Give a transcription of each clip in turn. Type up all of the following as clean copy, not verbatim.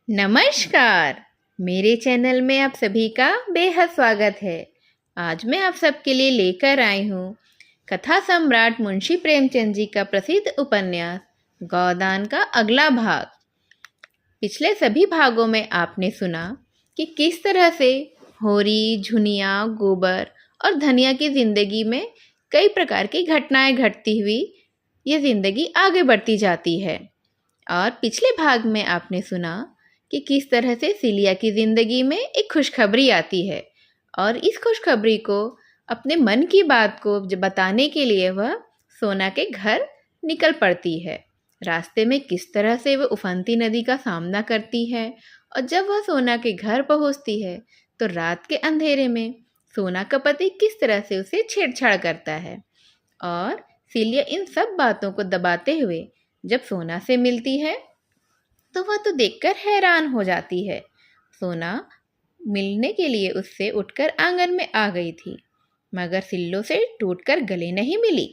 नमस्कार। मेरे चैनल में आप सभी का बेहद स्वागत है। आज मैं आप सबके लिए लेकर आई हूँ कथा सम्राट मुंशी प्रेमचंद जी का प्रसिद्ध उपन्यास गोदान का अगला भाग। पिछले सभी भागों में आपने सुना कि किस तरह से होरी, झुनिया, गोबर और धनिया की जिंदगी में कई प्रकार की घटनाएं घटती हुई ये जिंदगी आगे बढ़ती जाती है। और पिछले भाग में आपने सुना कि किस तरह से सिलिया की ज़िंदगी में एक खुशखबरी आती है और इस खुशखबरी को अपने मन की बात को बताने के लिए वह सोना के घर निकल पड़ती है। रास्ते में किस तरह से वह उफनती नदी का सामना करती है और जब वह सोना के घर पहुंचती है तो रात के अंधेरे में सोना का पति किस तरह से उसे छेड़छाड़ करता है। और सिलिया इन सब बातों को दबाते हुए जब सोना से मिलती है तो वह तो देखकर हैरान हो जाती है। सोना मिलने के लिए उससे उठकर आंगन में आ गई थी, मगर सिल्लो से टूटकर गले नहीं मिली।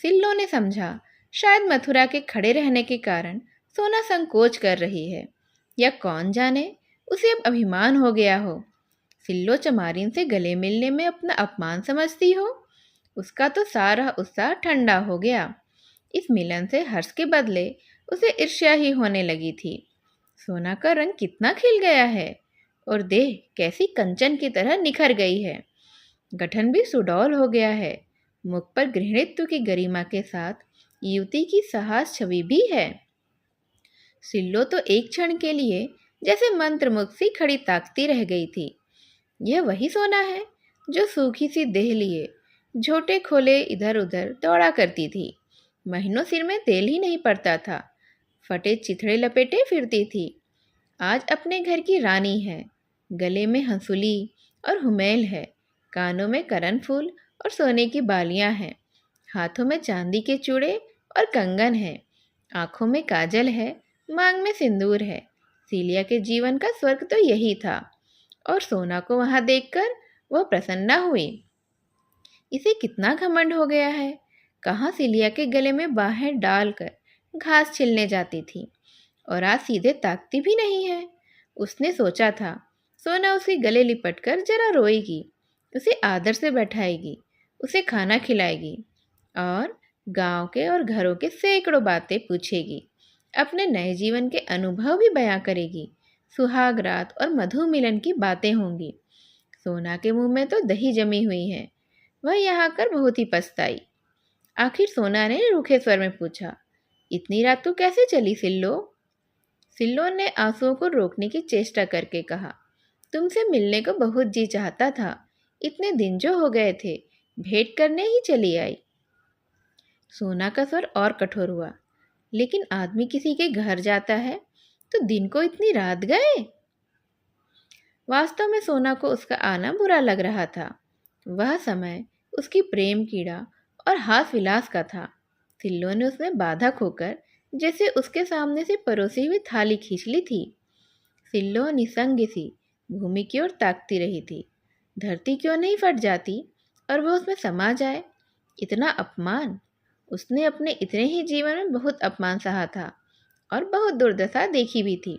सिल्लो ने समझा शायद मथुरा के खड़े रहने के कारण सोना संकोच कर रही है, या कौन जाने उसे अब अभिमान हो गया हो। सिल्लो चमारिन से गले मिलने में अपना अपमान समझती हो। उसका तो सारा उत्साह ठंडा हो गया। इस मिलन से हर्ष के बदले उसे ईर्ष्या ही होने लगी थी। सोना का रंग कितना खिल गया है और देह कैसी कंचन की तरह निखर गई है। गठन भी सुडौल हो गया है। मुख पर गृहिणित्व की गरिमा के साथ युवती की साहस छवि भी है। सिल्लो तो एक क्षण के लिए जैसे मंत्रमुग्ध सी खड़ी ताकती रह गई थी। यह वही सोना है जो सूखी सी देह लिए झोटे खोले इधर उधर दौड़ा करती थी। महीनों सिर में तेल ही नहीं पड़ता था, फटे चिथड़े लपेटे फिरती थी। आज अपने घर की रानी है। गले में हंसुली और हुमेल है, कानों में करन फूल और सोने की बालियां हैं, हाथों में चांदी के चूड़े और कंगन है, आंखों में काजल है, मांग में सिंदूर है। सिलिया के जीवन का स्वर्ग तो यही था और सोना को वहां देखकर वह प्रसन्ना हुई। इसे कितना घमंड हो गया है। कहाँ सिलिया के गले में बाहें डालकर घास छिलने जाती थी और आज सीधे ताकती भी नहीं है। उसने सोचा था सोना उसके गले लिपटकर जरा रोएगी, उसे आदर से बैठाएगी, उसे खाना खिलाएगी और गांव के और घरों के सैकड़ों बातें पूछेगी, अपने नए जीवन के अनुभव भी बयां करेगी। सुहाग रात और मधु मिलन की बातें होंगी। सोना के मुंह में तो दही जमी हुई है। वह यहाँ कर बहुत ही पछताई। आखिर सोना ने रूखे स्वर में पूछा, इतनी रात तू कैसे चली सिल्लो? सिल्लो ने आंसुओं को रोकने की चेष्टा करके कहा, तुमसे मिलने को बहुत जी चाहता था। इतने दिन जो हो गए थे, भेंट करने ही चली आई। सोना का स्वर और कठोर हुआ, लेकिन आदमी किसी के घर जाता है तो दिन को इतनी रात गए? वास्तव में सोना को उसका आना बुरा लग रहा था। वह समय उसकी प्रेम कीड़ा और हास विलास का था। सिल्लो ने उसमें बाधा खोकर जैसे उसके सामने से परोसी हुई थाली खींच ली थी। सिल्लो निसंग सी भूमि की ओर ताकती रही थी। धरती क्यों नहीं फट जाती और वह उसमें समा जाए? इतना अपमान! उसने अपने इतने ही जीवन में बहुत अपमान सहा था और बहुत दुर्दशा देखी भी थी,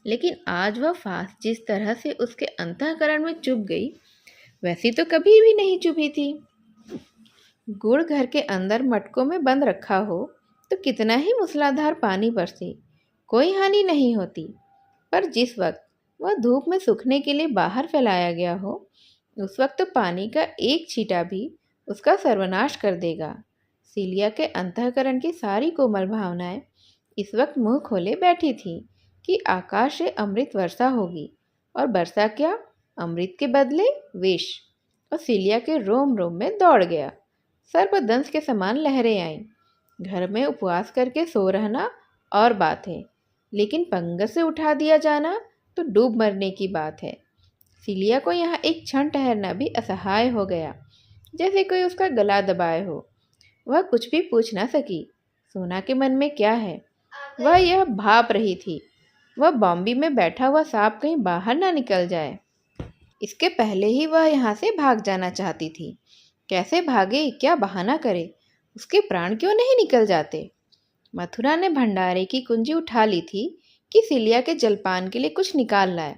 लेकिन आज वह फांस जिस तरह से उसके अंतःकरण में चुभ गई, वैसी तो कभी भी नहीं चुभी थी। गुड़ घर के अंदर मटकों में बंद रखा हो तो कितना ही मूसलाधार पानी बरसे, कोई हानि नहीं होती, पर जिस वक्त वह धूप में सूखने के लिए बाहर फैलाया गया हो, उस वक्त तो पानी का एक छींटा भी उसका सर्वनाश कर देगा। सिलिया के अंतःकरण की सारी कोमल भावनाएं इस वक्त मुंह खोले बैठी थी कि आकाश से अमृत वर्षा होगी, और वर्षा क्या, अमृत के बदले विष। और सिलिया के रोम रोम में दौड़ गया। सर्पदंश के समान लहरें आईं। घर में उपवास करके सो रहना और बात है, लेकिन पंगत से उठा दिया जाना तो डूब मरने की बात है। सिलिया को यहाँ एक क्षण ठहरना भी असहाय हो गया, जैसे कोई उसका गला दबाए हो। वह कुछ भी पूछ न सकी। सोना के मन में क्या है, वह यह भाप रही थी। वह बॉम्बे में बैठा हुआ सांप कहीं बाहर ना निकल जाए, इसके पहले ही वह यहाँ से भाग जाना चाहती थी। कैसे भागे, क्या बहाना करे, उसके प्राण क्यों नहीं निकल जाते? मथुरा ने भंडारे की कुंजी उठा ली थी कि सिलिया के जलपान के लिए कुछ निकाल लाए।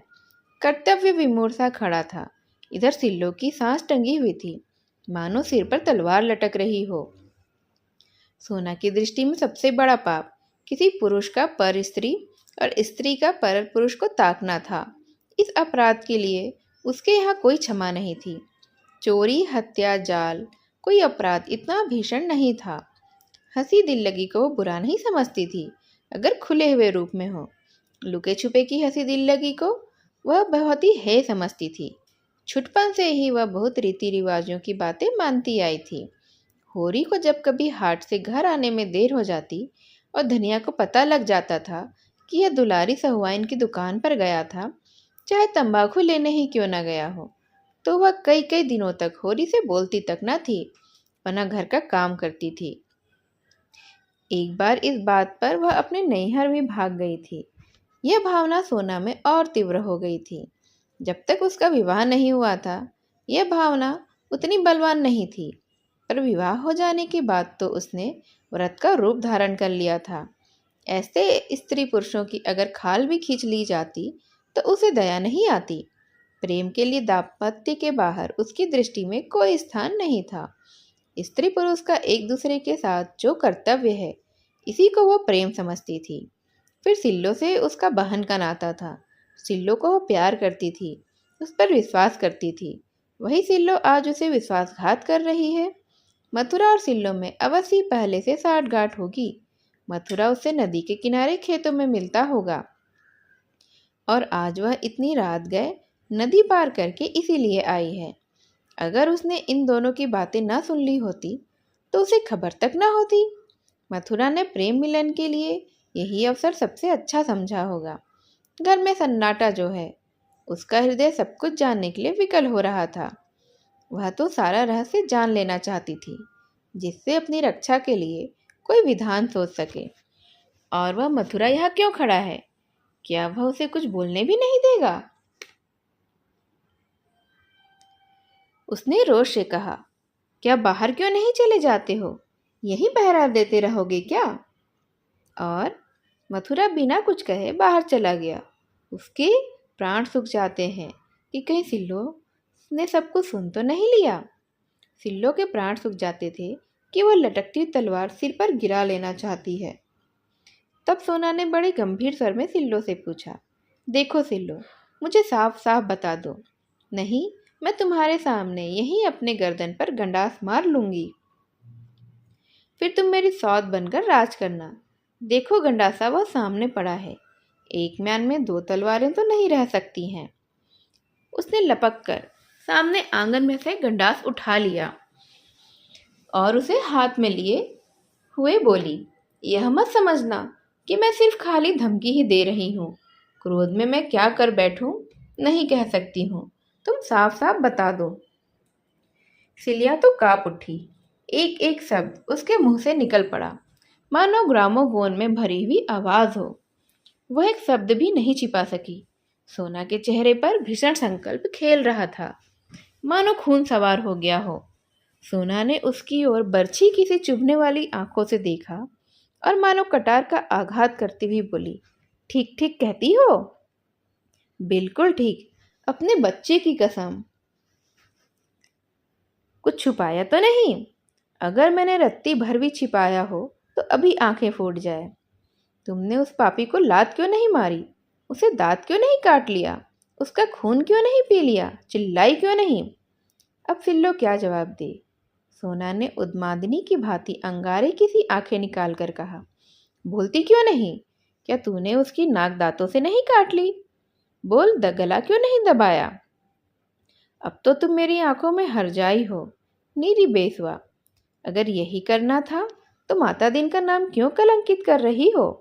कर्तव्य विमूढ़ सा खड़ा था। इधर सिल्लो की सांस टंगी हुई थी, मानो सिर पर तलवार लटक रही हो। सोना की दृष्टि में सबसे बड़ा पाप किसी पुरुष का पर स्त्री और स्त्री का पर पुरुष को ताकना था। इस अपराध के लिए उसके यहाँ कोई क्षमा नहीं थी। चोरी, हत्या, जाल, कोई अपराध इतना भीषण नहीं था। हंसी दिल लगी को वो बुरा नहीं समझती थी, अगर खुले हुए रूप में हो। लुके छुपे की हंसी दिल लगी को वह बहुत ही है समझती थी। छुटपन से ही वह बहुत रीति रिवाजों की बातें मानती आई थी। होरी को जब कभी हाट से घर आने में देर हो जाती और धनिया को पता लग जाता था कि यह दुलारी सहुआइन की दुकान पर गया था, चाहे तंबाकू लेने ही क्यों न गया हो, तो वह कई कई दिनों तक होरी से बोलती तक न थी, वरना घर का काम करती थी। एक बार इस बात पर वह अपने नैहर भी भाग गई थी। यह भावना सोना में और तीव्र हो गई थी। जब तक उसका विवाह नहीं हुआ था, यह भावना उतनी बलवान नहीं थी, पर विवाह हो जाने के बाद तो उसने व्रत का रूप धारण कर लिया था। ऐसे स्त्री पुरुषों की अगर खाल भी खींच ली जाती तो उसे दया नहीं आती। प्रेम के लिए दाम्पत्य के बाहर उसकी दृष्टि में कोई स्थान नहीं था। स्त्री पुरुष का एक दूसरे के साथ जो कर्तव्य है, इसी को वो प्रेम समझती थी। फिर सिल्लो से उसका बहन का नाता था। सिल्लो को वो प्यार करती थी, उस पर विश्वास करती थी। वही सिल्लो आज उसे विश्वासघात कर रही है। मथुरा और सिल्लो में अवश्य पहले से साठगांठ होगी। मथुरा उससे नदी के किनारे खेतों में मिलता होगा और आज वह इतनी रात गए नदी पार करके इसीलिए आई है। अगर उसने इन दोनों की बातें ना सुन ली होती तो उसे खबर तक ना होती। मथुरा ने प्रेम मिलन के लिए यही अवसर सबसे अच्छा समझा होगा। घर में सन्नाटा जो है, उसका हृदय सब कुछ जानने के लिए विकल हो रहा था। वह तो सारा रहस्य जान लेना चाहती थी, जिससे अपनी रक्षा के लिए कोई विधान सोच सके। और वह मथुरा यहाँ क्यों खड़ा है? क्या वह उसे कुछ बोलने भी नहीं देगा? उसने रोष से कहा, क्या बाहर क्यों नहीं चले जाते हो? यहीं पहरा देते रहोगे क्या? और मथुरा बिना कुछ कहे बाहर चला गया। उसके प्राण सूख जाते हैं कि कहीं सिल्लो ने सब कुछ सुन तो नहीं लिया। सिल्लो के प्राण सूख जाते थे कि वह लटकती तलवार सिर पर गिरा लेना चाहती है। तब सोना ने बड़े गंभीर स्वर में सिल्लो से पूछा, देखो सिल्लो, मुझे साफ साफ बता दो, नहीं मैं तुम्हारे सामने यहीं अपने गर्दन पर गंडास मार लूंगी। फिर तुम मेरी सौत बनकर राज करना। देखो गंडासा वह सामने पड़ा है, एक म्यान में दो तलवारें तो नहीं रह सकती हैं। उसने लपक कर सामने आंगन में से गंडास उठा लिया और उसे हाथ में लिए हुए बोली, यह मत समझना कि मैं सिर्फ खाली धमकी ही दे रही हूँ। क्रोध में मैं क्या कर बैठूं नहीं कह सकती हूँ, तुम साफ साफ बता दो। सिलिया तो कांप उठी। एक एक शब्द उसके मुंह से निकल पड़ा, मानो ग्रामोफोन में भरी हुई आवाज हो। वह एक शब्द भी नहीं छिपा सकी। सोना के चेहरे पर भीषण संकल्प खेल रहा था, मानो खून सवार हो गया हो। सोना ने उसकी ओर बर्छी की से चुभने वाली आंखों से देखा और मानो कटार का आघात करती हुई बोली, ठीक ठीक कहती हो? बिल्कुल ठीक, अपने बच्चे की कसम। कुछ छुपाया तो नहीं? अगर मैंने रत्ती भर भी छिपाया हो तो अभी आंखें फूट जाए। तुमने उस पापी को लात क्यों नहीं मारी? उसे दांत क्यों नहीं काट लिया? उसका खून क्यों नहीं पी लिया? चिल्लाई क्यों नहीं? अब सिल्लो क्या जवाब दे? सोना ने उन्मादिनी की भांति अंगारे की सी आंखें निकाल कर कहा, बोलती क्यों नहीं? क्या तूने उसकी नाक दांतों से नहीं काट ली? बोल, गला क्यों नहीं दबाया? अब तो तुम मेरी आंखों में हरजाई हो, नीरी बेसवा। अगर यही करना था तो माता दिन का नाम क्यों कलंकित कर रही हो?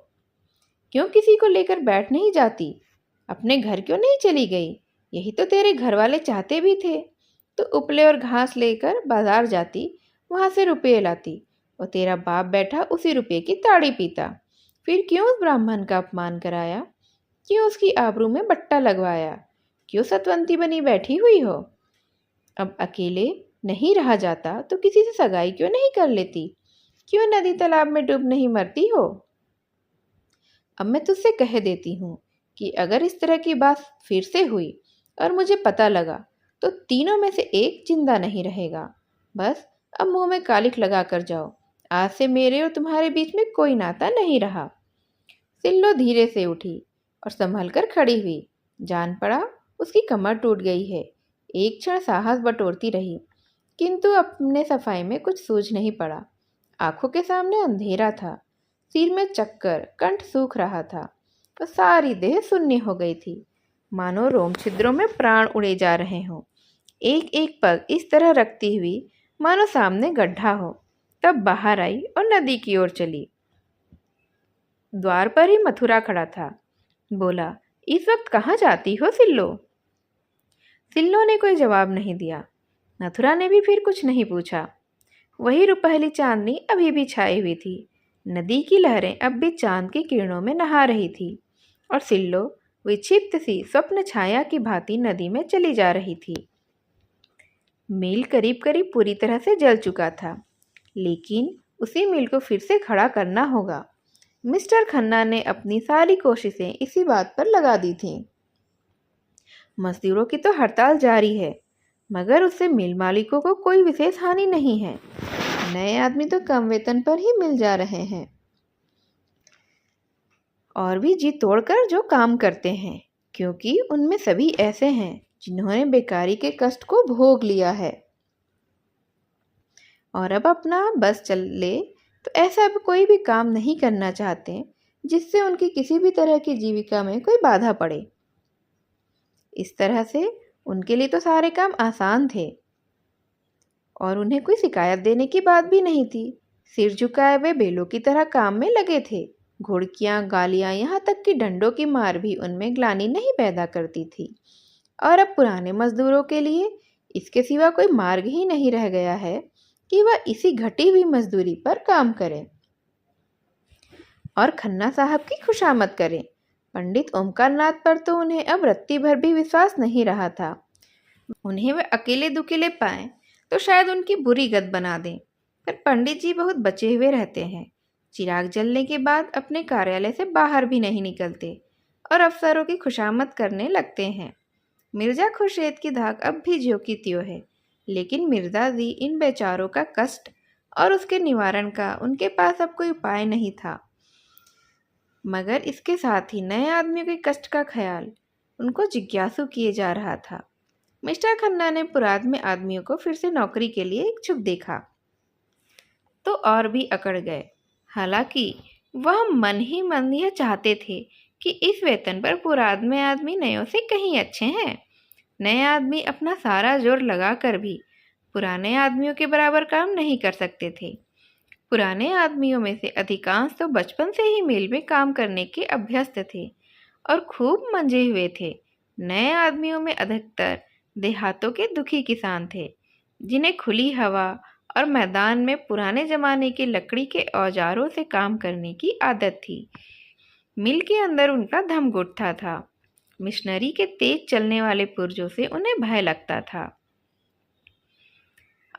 क्यों किसी को लेकर बैठ नहीं जाती? अपने घर क्यों नहीं चली गई? यही तो तेरे घर वाले चाहते भी थे। तो उपले और घास लेकर बाजार जाती, वहां से रुपये लाती और तेरा बाप बैठा उसी रुपये की ताड़ी पीता। फिर क्यों उस ब्राह्मण का अपमान कराया? क्यों उसकी आबरू में बट्टा लगवाया? क्यों सतवंती बनी बैठी हुई हो? अब अकेले नहीं रहा जाता तो किसी से सगाई क्यों नहीं कर लेती? क्यों नदी तालाब में डूब नहीं मरती हो? अब मैं तुझसे कह देती हूँ कि अगर इस तरह की बात फिर से हुई और मुझे पता लगा तो तीनों में से एक जिंदा नहीं रहेगा। बस अब मुंह में कालिख लगा कर जाओ। आज से मेरे और तुम्हारे बीच में कोई नाता नहीं रहा। सिल्लो धीरे से उठी और संभल कर खड़ी हुई। जान पड़ा उसकी कमर टूट गई है। एक क्षण साहस बटोरती रही, किंतु अपने सफाई में कुछ सूझ नहीं पड़ा। आंखों के सामने अंधेरा था, सिर में चक्कर, कंठ सूख रहा था और सारी देह सुन्नी हो गई थी, मानो रोम छिद्रों में प्राण उड़े जा रहे हों। एक एक पग इस तरह रखती हुई मानो सामने गड्ढा हो, तब बाहर आई और नदी की ओर चली। द्वार पर ही मथुरा खड़ा था। बोला, इस वक्त कहाँ जाती हो सिल्लो? सिल्लो ने कोई जवाब नहीं दिया। मथुरा ने भी फिर कुछ नहीं पूछा। वही रुपहली चांदनी अभी भी छाई हुई थी। नदी की लहरें अब भी चांद की किरणों में नहा रही थी और सिल्लो विक्षिप्त सी स्वप्न छाया की भांति नदी में चली जा रही थी। मील करीब करीब पूरी तरह से जल चुका था, लेकिन उसी मील को फिर से खड़ा करना होगा। मिस्टर खन्ना ने अपनी सारी कोशिशें इसी बात पर लगा दी थीं। मजदूरों की तो हड़ताल जारी है, मगर उससे मिल मालिकों को कोई विशेष हानि नहीं है। नए आदमी तो कम वेतन पर ही मिल जा रहे हैं और भी जी तोड़कर जो काम करते हैं, क्योंकि उनमें सभी ऐसे हैं जिन्होंने बेकारी के कष्ट को भोग लिया है और अब अपना बस चले तो ऐसा अब कोई भी काम नहीं करना चाहते जिससे उनकी किसी भी तरह की जीविका में कोई बाधा पड़े। इस तरह से उनके लिए तो सारे काम आसान थे और उन्हें कोई शिकायत देने की बात भी नहीं थी। सिर झुकाए वे बेलों की तरह काम में लगे थे। घुड़कियां, गालियां, यहाँ तक कि डंडों की मार भी उनमें ग्लानि नहीं पैदा करती थी। और अब पुराने मजदूरों के लिए इसके सिवा कोई मार्ग ही नहीं रह गया है कि वह इसी घटी हुई मजदूरी पर काम करें और खन्ना साहब की खुशामद करें। पंडित ओमकारनाथ पर तो उन्हें अब रत्ती भर भी विश्वास नहीं रहा था। उन्हें वे अकेले दुकेले पाएं तो शायद उनकी बुरी गत बना दें, पर पंडित जी बहुत बचे हुए रहते हैं। चिराग जलने के बाद अपने कार्यालय से बाहर भी नहीं निकलते और अफसरों की खुशामद करने लगते हैं। मिर्जा खुर्शीद की धाक अब भी ज्यों की त्यों है, लेकिन मिर्जा जी इन बेचारों का कष्ट और उसके निवारण का उनके पास अब कोई उपाय नहीं था। मगर इसके साथ ही नए आदमियों के कष्ट का ख्याल उनको जिज्ञासु किए जा रहा था। मिस्टर खन्ना ने पुराने आदमियों को फिर से नौकरी के लिए इच्छुक देखा तो और भी अकड़ गए। हालांकि वह मन ही मन यह चाहते थे कि इस वेतन पर पुराने आदमी नयों से कहीं अच्छे हैं। नए आदमी अपना सारा जोर लगाकर भी पुराने आदमियों के बराबर काम नहीं कर सकते थे। पुराने आदमियों में से अधिकांश तो बचपन से ही मिल में काम करने के अभ्यस्त थे और खूब मंजे हुए थे। नए आदमियों में अधिकतर देहातों के दुखी किसान थे, जिन्हें खुली हवा और मैदान में पुराने जमाने के लकड़ी के औजारों से काम करने की आदत थी। मिल के अंदर उनका धम घुटता था। मिशनरी के तेज चलने वाले पुर्जों से उन्हें भय लगता था।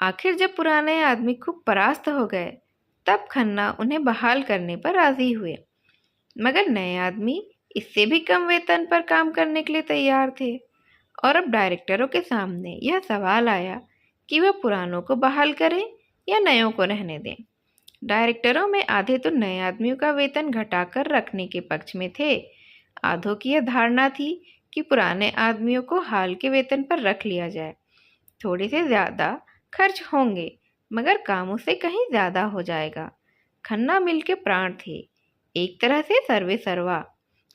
आखिर जब पुराने आदमी खूब परास्त हो गए, तब खन्ना उन्हें बहाल करने पर राजी हुए। मगर नए आदमी इससे भी कम वेतन पर काम करने के लिए तैयार थे और अब डायरेक्टरों के सामने यह सवाल आया कि वह पुरानों को बहाल करें या नयों को रहने दें। डायरेक्टरों में आधे तो नए आदमियों का वेतन घटाकर रखने के पक्ष में थे। आधों की यह धारणा थी कि पुराने आदमियों को हाल के वेतन पर रख लिया जाए। थोड़े से ज़्यादा खर्च होंगे, मगर काम उससे कहीं ज़्यादा हो जाएगा। खन्ना मिल के प्राण थे, एक तरह से सर्वे सर्वा।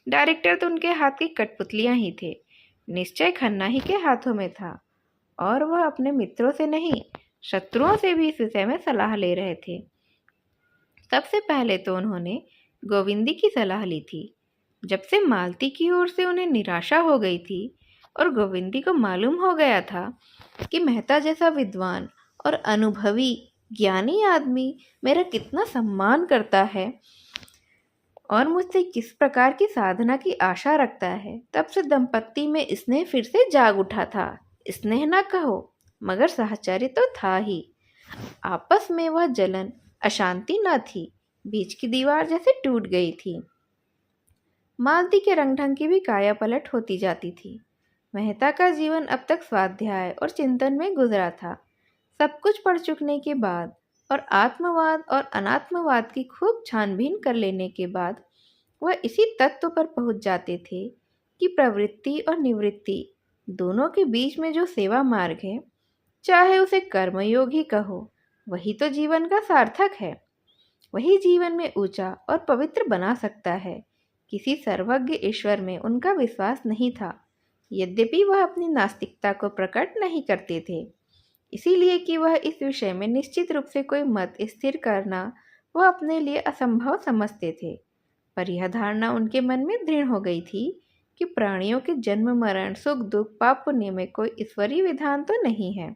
डायरेक्टर तो उनके हाथ की कठपुतलियाँ ही थे। निश्चय खन्ना ही के हाथों में था और वह अपने मित्रों से नहीं, शत्रुओं से भी इस विषय में सलाह ले रहे थे। सबसे पहले तो उन्होंने गोविंदी की सलाह ली थी। जब से मालती की ओर से उन्हें निराशा हो गई थी और गोविंदी को मालूम हो गया था कि मेहता जैसा विद्वान और अनुभवी ज्ञानी आदमी मेरा कितना सम्मान करता है और मुझसे किस प्रकार की साधना की आशा रखता है, तब से दंपत्ति में स्नेह फिर से जाग उठा था। स्नेह ना कहो, मगर साहचर्य तो था ही। आपस में वह जलन, अशांति न थी, बीच की दीवार जैसे टूट गई थी। मालती के रंग ढंग की भी काया पलट होती जाती थी। मेहता का जीवन अब तक स्वाध्याय और चिंतन में गुजरा था। सब कुछ पढ़ चुकने के बाद और आत्मवाद और अनात्मवाद की खूब छानबीन कर लेने के बाद वह इसी तत्व पर पहुंच जाते थे कि प्रवृत्ति और निवृत्ति दोनों के बीच में जो सेवा मार्ग है, चाहे उसे कर्मयोग ही कहो, वही तो जीवन का सार्थक है। वही जीवन में ऊंचा और पवित्र बना सकता है। किसी सर्वज्ञ ईश्वर में उनका विश्वास नहीं था, यद्यपि वह अपनी नास्तिकता को प्रकट नहीं करते थे, इसीलिए कि वह इस विषय में निश्चित रूप से कोई मत स्थिर करना वह अपने लिए असंभव समझते थे। पर यह धारणा उनके मन में दृढ़ हो गई थी कि प्राणियों के जन्म मरण, सुख दुख, पाप पुण्य में कोई ईश्वरीय विधान तो नहीं है।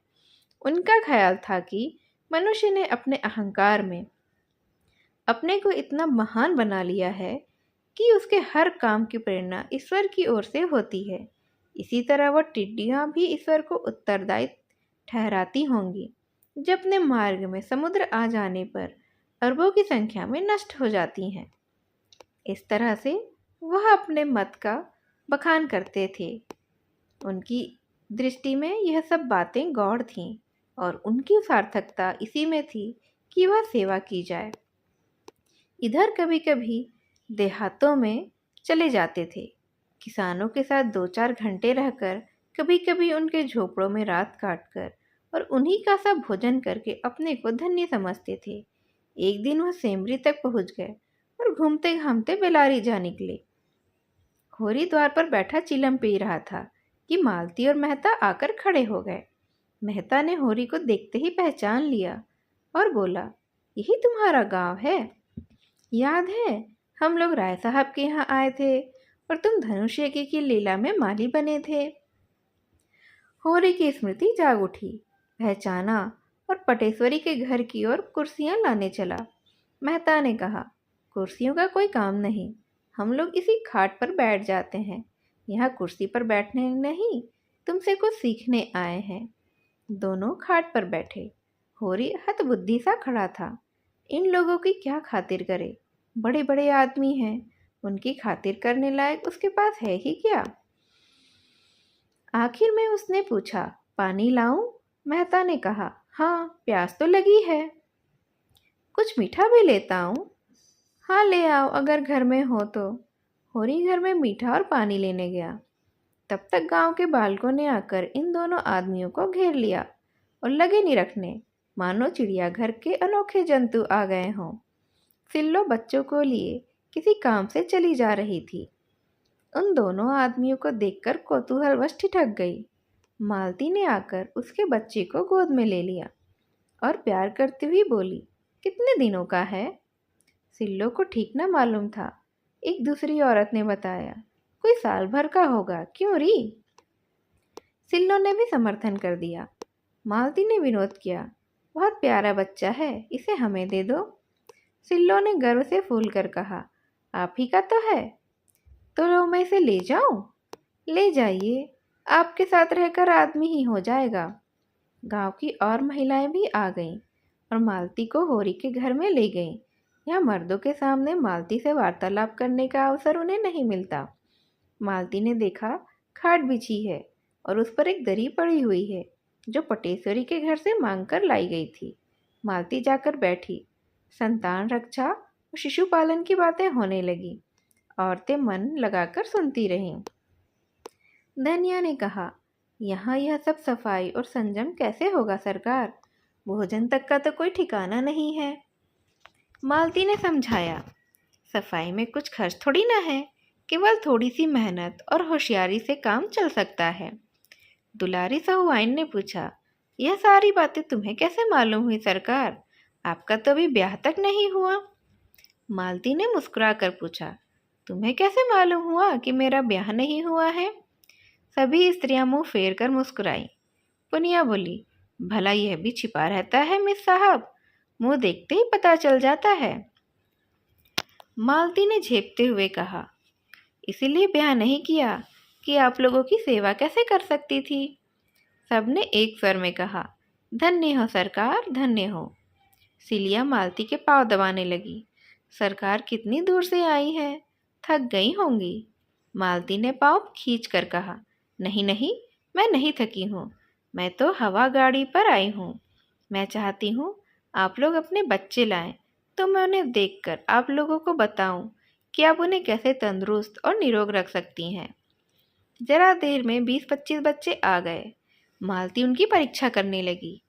उनका ख्याल था कि मनुष्य ने अपने अहंकार में अपने को इतना महान बना लिया है कि उसके हर काम की प्रेरणा ईश्वर की ओर से होती है। इसी तरह वह टिड्डियाँ भी ईश्वर को उत्तरदायी ठहराती होंगी, जब अपने मार्ग में समुद्र आ जाने पर अरबों की संख्या में नष्ट हो जाती हैं। इस तरह से वह अपने मत का बखान करते थे। उनकी दृष्टि में यह सब बातें गौड़ थीं और उनकी सार्थकता इसी में थी कि वह सेवा की जाए। इधर कभी कभी देहातों में चले जाते थे। किसानों के साथ 2-4 घंटे रहकर, कभी कभी उनके झोपड़ों में रात काटकर और उन्हीं का सब भोजन करके अपने को धन्य समझते थे। एक दिन वह सेमरी तक पहुंच गए और घूमते घामते बेलारी जा निकले। होरी द्वार पर बैठा चिलम पी रहा था कि मालती और मेहता आकर खड़े हो गए। मेहता ने होरी को देखते ही पहचान लिया और बोला, यही तुम्हारा गांव है? याद है, हम लोग राय साहब के यहाँ आए थे और तुम धनुष यज्ञ की लीला में माली बने थे। होरी की स्मृति जाग उठी, पहचाना और पटेश्वरी के घर की ओर कुर्सियां लाने चला। मेहता ने कहा, कुर्सियों का कोई काम नहीं, हम लोग इसी खाट पर बैठ जाते हैं। यहाँ कुर्सी पर बैठने नहीं, तुमसे कुछ सीखने आए हैं। दोनों खाट पर बैठे। होरी हतबुद्धि सा खड़ा था। इन लोगों की क्या खातिर करे? बड़े बड़े आदमी हैं, उनकी खातिर करने लायक उसके पास है ही क्या? आखिर में उसने पूछा, पानी लाऊं? मेहता ने कहा, हाँ, प्यास तो लगी है। कुछ मीठा भी लेता हूँ? हाँ, ले आओ अगर घर में हो तो। होरी घर में मीठा और पानी लेने गया। तब तक गांव के बालकों ने आकर इन दोनों आदमियों को घेर लिया और लगे नहीं रखने, मानो चिड़ियाघर के अनोखे जंतु आ गए हों। सिल्लो बच्चों को लिए किसी काम से चली जा रही थी। उन दोनों आदमियों को देखकर कौतूहलवश ठिठक गई। मालती ने आकर उसके बच्चे को गोद में ले लिया और प्यार करती हुई बोली, कितने दिनों का है? सिल्लो को ठीक न मालूम था। एक दूसरी औरत ने बताया, कोई साल भर का होगा, क्यों री? सिल्लो ने भी समर्थन कर दिया। मालती ने विनोद किया, बहुत प्यारा बच्चा है, इसे हमें दे दो। सिल्लो ने गर्व से फूल कर कहा, आप ही का तो है, तो लो मैं इसे ले जाऊं? ले जाइए, आपके साथ रहकर आदमी ही हो जाएगा। गांव की और महिलाएं भी आ गईं और मालती को होरी के घर में ले गईं। यहाँ मर्दों के सामने मालती से वार्तालाप करने का अवसर उन्हें नहीं मिलता। मालती ने देखा, खाट बिछी है और उस पर एक दरी पड़ी हुई है जो पटेश्वरी के घर से मांगकर लाई गई थी। मालती जाकर बैठी। संतान रक्षा और शिशु पालन की बातें होने लगी। औरतें मन लगाकर सुनती रहीं। धनिया ने कहा, यहाँ यह सब सफाई और संयम कैसे होगा सरकार? भोजन तक का तो कोई ठिकाना नहीं है। मालती ने समझाया, सफाई में कुछ खर्च थोड़ी ना है, केवल थोड़ी सी मेहनत और होशियारी से काम चल सकता है। दुलारी साहूआइन ने पूछा, यह सारी बातें तुम्हें कैसे मालूम हुई सरकार? आपका तो अभी ब्याह तक नहीं हुआ। मालती ने मुस्कुरा कर पूछा, तुम्हें कैसे मालूम हुआ कि मेरा ब्याह नहीं हुआ है? सभी स्त्रियां मुंह फेर कर मुस्कुराई। पुनिया बोली, भला यह भी छिपा रहता है मिस साहब, मुंह देखते ही पता चल जाता है। मालती ने झेपते हुए कहा, इसीलिए ब्याह नहीं किया कि आप लोगों की सेवा कैसे कर सकती थी। सबने एक स्वर में कहा, धन्य हो सरकार, धन्य हो। सिलिया मालती के पांव दबाने लगी। सरकार कितनी दूर से आई है, थक गई होंगी। मालती ने पाँव खींच कर कहा, नहीं नहीं, मैं नहीं थकी हूँ। मैं तो हवा गाड़ी पर आई हूँ। मैं चाहती हूँ आप लोग अपने बच्चे लाएं, तो मैं उन्हें देखकर आप लोगों को बताऊं कि आप उन्हें कैसे तंदुरुस्त और निरोग रख सकती हैं। जरा देर में 20-25 बच्चे आ गए। मालती उनकी परीक्षा करने लगी।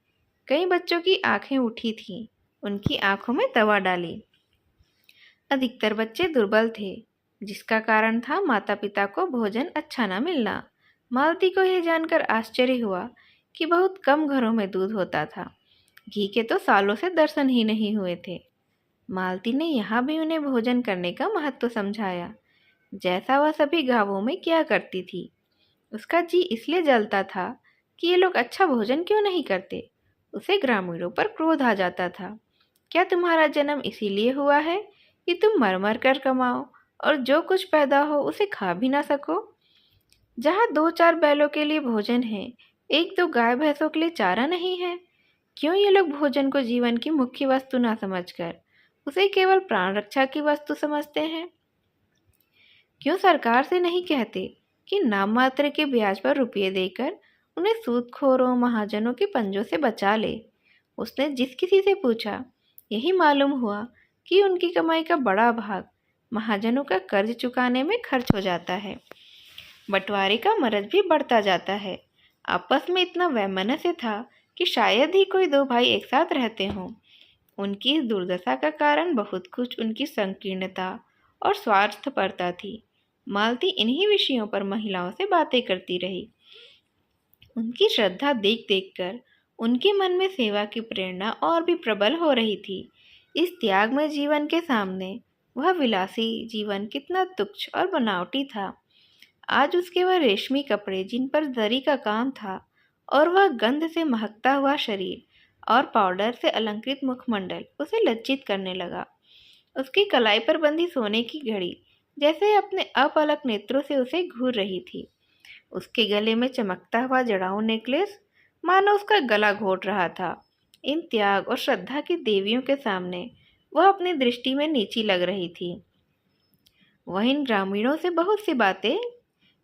कई बच्चों की आंखें उठी थीं। उनकी आंखों में दवा डाली। अधिकतर बच्चे दुर्बल थे, जिसका कारण था माता पिता को भोजन अच्छा न मिलना। मालती को यह जानकर आश्चर्य हुआ कि बहुत कम घरों में दूध होता था। घी के तो सालों से दर्शन ही नहीं हुए थे। मालती ने यहाँ भी उन्हें भोजन करने का महत्व समझाया, जैसा वह सभी गांवों में किया करती थी। उसका जी इसलिए जलता था कि ये लोग अच्छा भोजन क्यों नहीं करते। उसे ग्रामीणों पर क्रोध आ जाता था। क्या तुम्हारा जन्म इसीलिए हुआ है कि तुम मर मर कर कमाओ और जो कुछ पैदा हो उसे खा भी ना सको? जहाँ 2-4 बैलों के लिए भोजन है, 1-2 गाय भैंसों के लिए चारा नहीं है। क्यों ये लोग भोजन को जीवन की मुख्य वस्तु ना समझकर उसे केवल प्राण रक्षा की वस्तु समझते हैं? क्यों सरकार से नहीं कहते कि नाम मात्र के ब्याज पर रुपये देकर उन्हें सूदखोरों महाजनों के पंजों से बचा ले? उसने जिस किसी से पूछा, यही मालूम हुआ कि उनकी कमाई का बड़ा भाग महाजनों का कर्ज चुकाने में खर्च हो जाता है। बंटवारे का मरज भी बढ़ता जाता है। आपस में इतना वैमनस्य था कि शायद ही कोई 2 भाई एक साथ रहते हों। उनकी इस दुर्दशा का कारण बहुत कुछ उनकी संकीर्णता और स्वार्थपरता थी। मालती इन्हीं विषयों पर महिलाओं से बातें करती रही। उनकी श्रद्धा देख देख कर उनके मन में सेवा की प्रेरणा और भी प्रबल हो रही थी। इस त्यागमय जीवन के सामने वह विलासी जीवन कितना तुच्छ और बनावटी था। आज उसके वह रेशमी कपड़े जिन पर जरी का काम था और वह गंध से महकता हुआ शरीर और पाउडर से अलंकृत मुखमंडल उसे लज्जित करने लगा। उसकी कलाई पर बंधी सोने की घड़ी जैसे अपने अपलक नेत्रों से उसे घूर रही थी। उसके गले में चमकता हुआ जड़ाऊ नेकलेस मानो उसका गला घोट रहा था। इन त्याग और श्रद्धा की देवियों के सामने वह अपनी दृष्टि में नीची लग रही थी। वह इन ग्रामीणों से बहुत सी बातें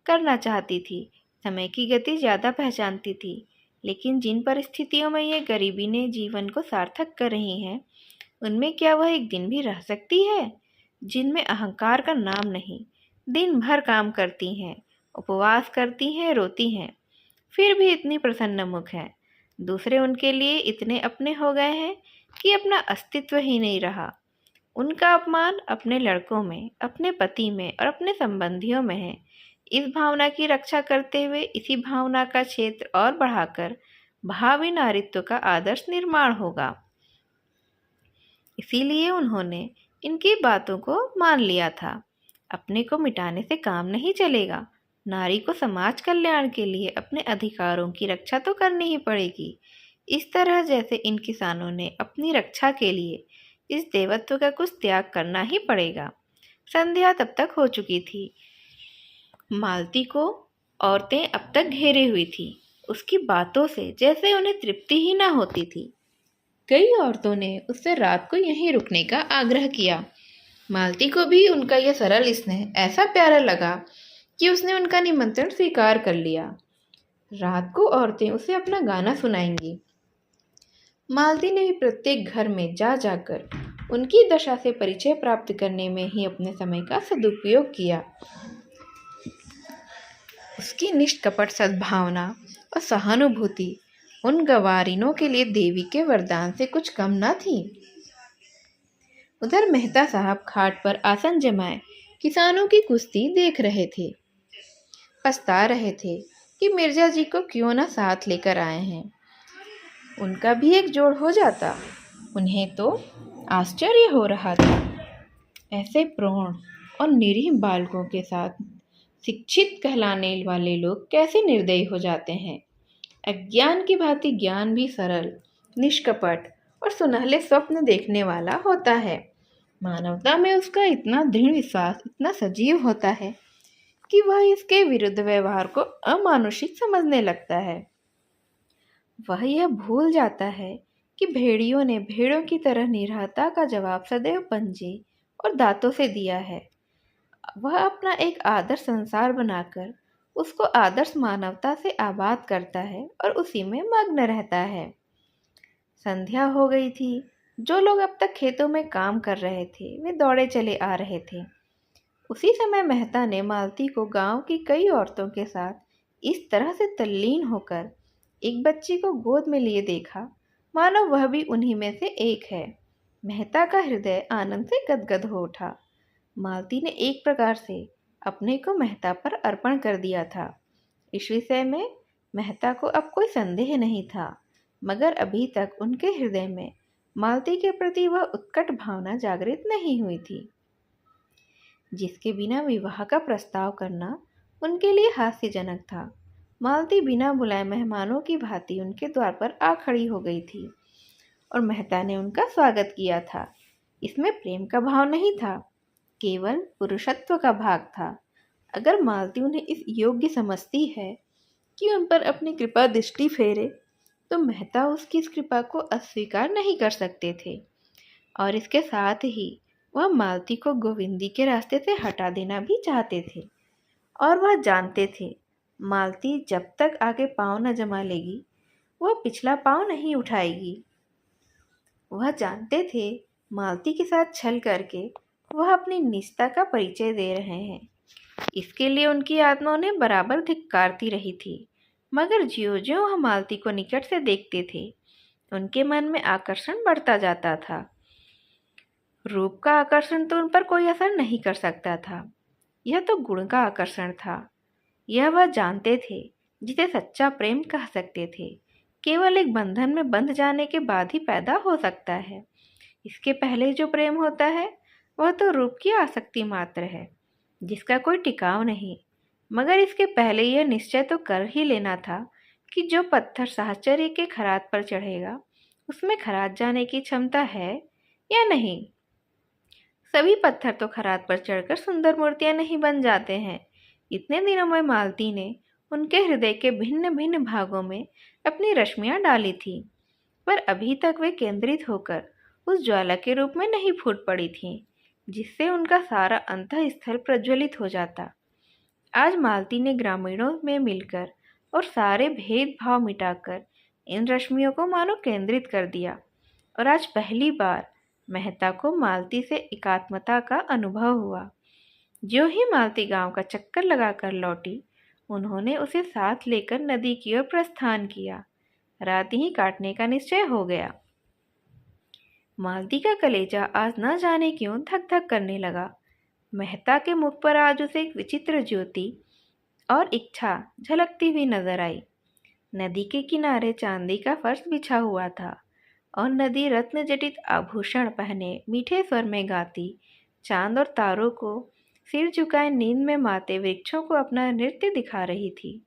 करना चाहती थी, समय की गति ज़्यादा पहचानती थी, लेकिन जिन परिस्थितियों में ये गरीबी ने जीवन को सार्थक कर रही हैं, उनमें क्या वह एक दिन भी रह सकती है? जिनमें अहंकार का नाम नहीं, दिन भर काम करती हैं, उपवास करती हैं, रोती हैं, फिर भी इतनी प्रसन्न मुख है। दूसरे उनके लिए इतने अपने हो गए हैं कि अपना अस्तित्व ही नहीं रहा। उनका अपमान अपने लड़कों में, अपने पति में और अपने संबंधियों में है। इस भावना की रक्षा करते हुए इसी भावना का क्षेत्र और बढ़ाकर भावी नारीत्व का आदर्श निर्माण होगा। इसीलिए उन्होंने इनकी बातों को मान लिया था। अपने को मिटाने से काम नहीं चलेगा। नारी को समाज कल्याण के लिए अपने अधिकारों की रक्षा तो करनी ही पड़ेगी। इस तरह जैसे इन किसानों ने अपनी रक्षा के लिए इस देवत्व का कुछ त्याग करना ही पड़ेगा। संध्या तब तक हो चुकी थी। मालती को औरतें अब तक घेरे हुई थी। उसकी बातों से जैसे उन्हें तृप्ति ही ना होती थी। कई औरतों ने उससे रात को यहीं रुकने का आग्रह किया। मालती को भी उनका यह सरल स्नेह ऐसा प्यारा लगा कि उसने उनका निमंत्रण स्वीकार कर लिया। रात को औरतें उसे अपना गाना सुनाएंगी। मालती ने भी प्रत्येक घर में जा जाकर उनकी दशा से परिचय प्राप्त करने में ही अपने समय का सदुपयोग किया। उसकी निष्कपट सद्भावना और सहानुभूति उन गवारिनों के लिए देवी के वरदान से कुछ कम न थी। उधर मेहता साहब खाट पर आसन जमाए किसानों की कुश्ती देख रहे थे। पछता रहे थे कि मिर्जा जी को क्यों न साथ लेकर आए हैं। उनका भी एक जोड़ हो जाता। उन्हें तो आश्चर्य हो रहा था। ऐसे प्रौढ़ और निरीह बालकों के साथ शिक्षित कहलाने वाले लोग कैसे निर्दयी हो जाते हैं। अज्ञान की भांति ज्ञान भी सरल, निष्कपट और सुनहले स्वप्न देखने वाला होता है। मानवता में उसका इतना दृढ़ विश्वास इतना सजीव होता है कि वह इसके विरुद्ध व्यवहार को अमानुषिक समझने लगता है। वह यह भूल जाता है कि भेड़ियों ने भेड़ों की तरह निराहता का जवाब सदैव पंजे और दांतों से दिया है। वह अपना एक आदर्श संसार बनाकर उसको आदर्श मानवता से आबाद करता है और उसी में मग्न रहता है। संध्या हो गई थी। जो लोग अब तक खेतों में काम कर रहे थे वे दौड़े चले आ रहे थे। उसी समय मेहता ने मालती को गांव की कई औरतों के साथ इस तरह से तल्लीन होकर एक बच्ची को गोद में लिए देखा मानो वह भी उन्हीं में से एक है। मेहता का हृदय आनंद से गदगद हो उठा। मालती ने एक प्रकार से अपने को मेहता पर अर्पण कर दिया था। इस विषय में मेहता को अब कोई संदेह नहीं था, मगर अभी तक उनके हृदय में मालती के प्रति वह उत्कट भावना जागृत नहीं हुई थी, जिसके बिना विवाह का प्रस्ताव करना उनके लिए हास्यजनक था। मालती बिना बुलाए मेहमानों की भांति उनके द्वार पर आ खड़ी हो गई थी और मेहता ने उनका स्वागत किया था। इसमें प्रेम का भाव नहीं था, केवल पुरुषत्व का भाग था। अगर मालती उन्हें इस योग्य समझती है कि उन पर अपनी कृपा दृष्टि फेरे, तो मेहता उसकी इस कृपा को अस्वीकार नहीं कर सकते थे। और इसके साथ ही वह मालती को गोविंदी के रास्ते से हटा देना भी चाहते थे। और वह जानते थे मालती जब तक आगे पाँव न जमा लेगी वह पिछला पाँव नहीं उठाएगी। वह जानते थे मालती के साथ छल करके वह अपनी निजता का परिचय दे रहे हैं। इसके लिए उनकी आत्मा उन्हें बराबर धिक्कारती रही थी, मगर ज्यों-ज्यों वह मालती को निकट से देखते थे उनके मन में आकर्षण बढ़ता जाता था। रूप का आकर्षण तो उन पर कोई असर नहीं कर सकता था, यह तो गुण का आकर्षण था। यह वह जानते थे जिसे सच्चा प्रेम कह सकते थे, केवल एक बंधन में बंध जाने के बाद ही पैदा हो सकता है। इसके पहले जो प्रेम होता है वह तो रूप की आसक्ति मात्र है, जिसका कोई टिकाव नहीं। मगर इसके पहले यह निश्चय तो कर ही लेना था कि जो पत्थर साहचर्य के खरात पर चढ़ेगा उसमें खरात जाने की क्षमता है या नहीं। सभी पत्थर तो खरात पर चढ़कर सुंदर मूर्तियां नहीं बन जाते हैं। इतने दिनों में मालती ने उनके हृदय के भिन्न भिन्न भागों में अपनी रश्मियां डाली थी, पर अभी तक वे केंद्रित होकर उस ज्वाला के रूप में नहीं फूट पड़ी थीं, जिससे उनका सारा अंतःस्थल प्रज्वलित हो जाता। आज मालती ने ग्रामीणों में मिलकर और सारे भेदभाव मिटाकर इन रश्मियों को मानो केंद्रित कर दिया। और आज पहली बार मेहता को मालती से एकात्मता का अनुभव हुआ। जो ही मालती गांव का चक्कर लगाकर लौटी, उन्होंने उसे साथ लेकर नदी की ओर प्रस्थान किया। रात ही काटने का निश्चय हो गया। मालती का कलेजा आज न जाने क्यों धक धक करने लगा। मेहता के मुख पर आज उसे एक विचित्र ज्योति और इच्छा झलकती हुई नजर आई। नदी के किनारे चांदी का फर्श बिछा हुआ था और नदी रत्न जटित आभूषण पहने मीठे स्वर में गाती चांद और तारों को सिर झुकाए नींद में माते वृक्षों को अपना नृत्य दिखा रही थी।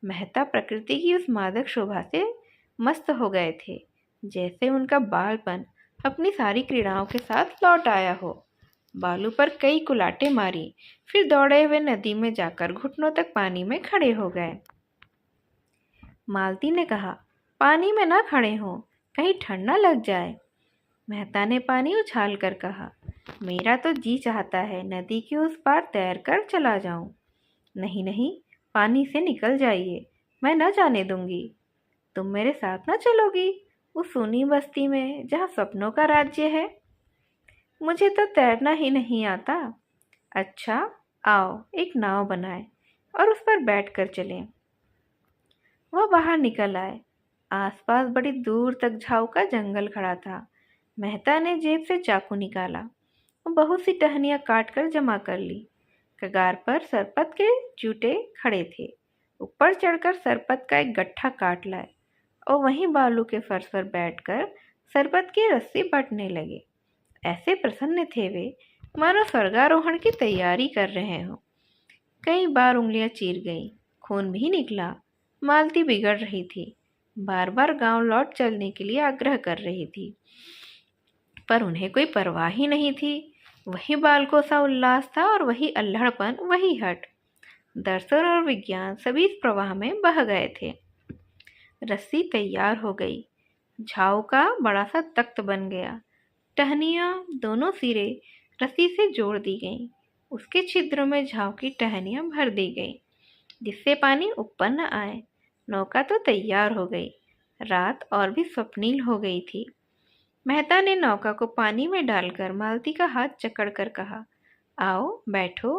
मेहता प्रकृति की उस मादक शोभा से मस्त हो गए थे, जैसे उनका बालपन अपनी सारी क्रीड़ाओं के साथ लौट आया हो। बालू पर कई कुलाटे मारी, फिर दौड़े हुए नदी में जाकर घुटनों तक पानी में खड़े हो गए। मालती ने कहा, पानी में ना खड़े हो, कहीं ठंड ना लग जाए। मेहता ने पानी उछाल कर कहा, मेरा तो जी चाहता है नदी के उस पार तैर कर चला जाऊं। नहीं नहीं, पानी से निकल जाइए, मैं न जाने दूंगी। तुम मेरे साथ न चलोगी उस सूनी बस्ती में जहाँ सपनों का राज्य है? मुझे तो तैरना ही नहीं आता। अच्छा, आओ एक नाव बनाए और उस पर बैठकर चलें। वह बाहर निकल आए। आसपास बड़ी दूर तक झाऊ का जंगल खड़ा था। मेहता ने जेब से चाकू निकाला और बहुत सी टहनियाँ काट कर जमा कर ली। कगार पर सरपत के जूटे खड़े थे। ऊपर चढ़कर सरपत का एक गट्ठा काट लाए और वहीं बालू के फर्श पर बैठकर सरपत की रस्सी बटने लगे। ऐसे प्रसन्न थे वे मानो स्वर्गारोहण की तैयारी कर रहे हों। कई बार उंगलियां चीर गई, खून भी निकला। मालती बिगड़ रही थी, बार बार गांव लौट चलने के लिए आग्रह कर रही थी, पर उन्हें कोई परवाह ही नहीं थी। वही बालकों सा उल्लास था और वही अल्हड़पन, वही हट। दर्शन और विज्ञान सभी इस प्रवाह में बह गए थे। रस्सी तैयार हो गई। झाऊ का बड़ा सा तख्त बन गया। टहनियाँ दोनों सिरे रस्सी से जोड़ दी गईं उसके छिद्रों में झाव की टहनियाँ भर दी गई, जिससे पानी ऊपर न आए। नौका तो तैयार हो गई। रात और भी स्वप्निल हो गई थी। मेहता ने नौका को पानी में डालकर मालती का हाथ जकड़कर कहा, आओ बैठो।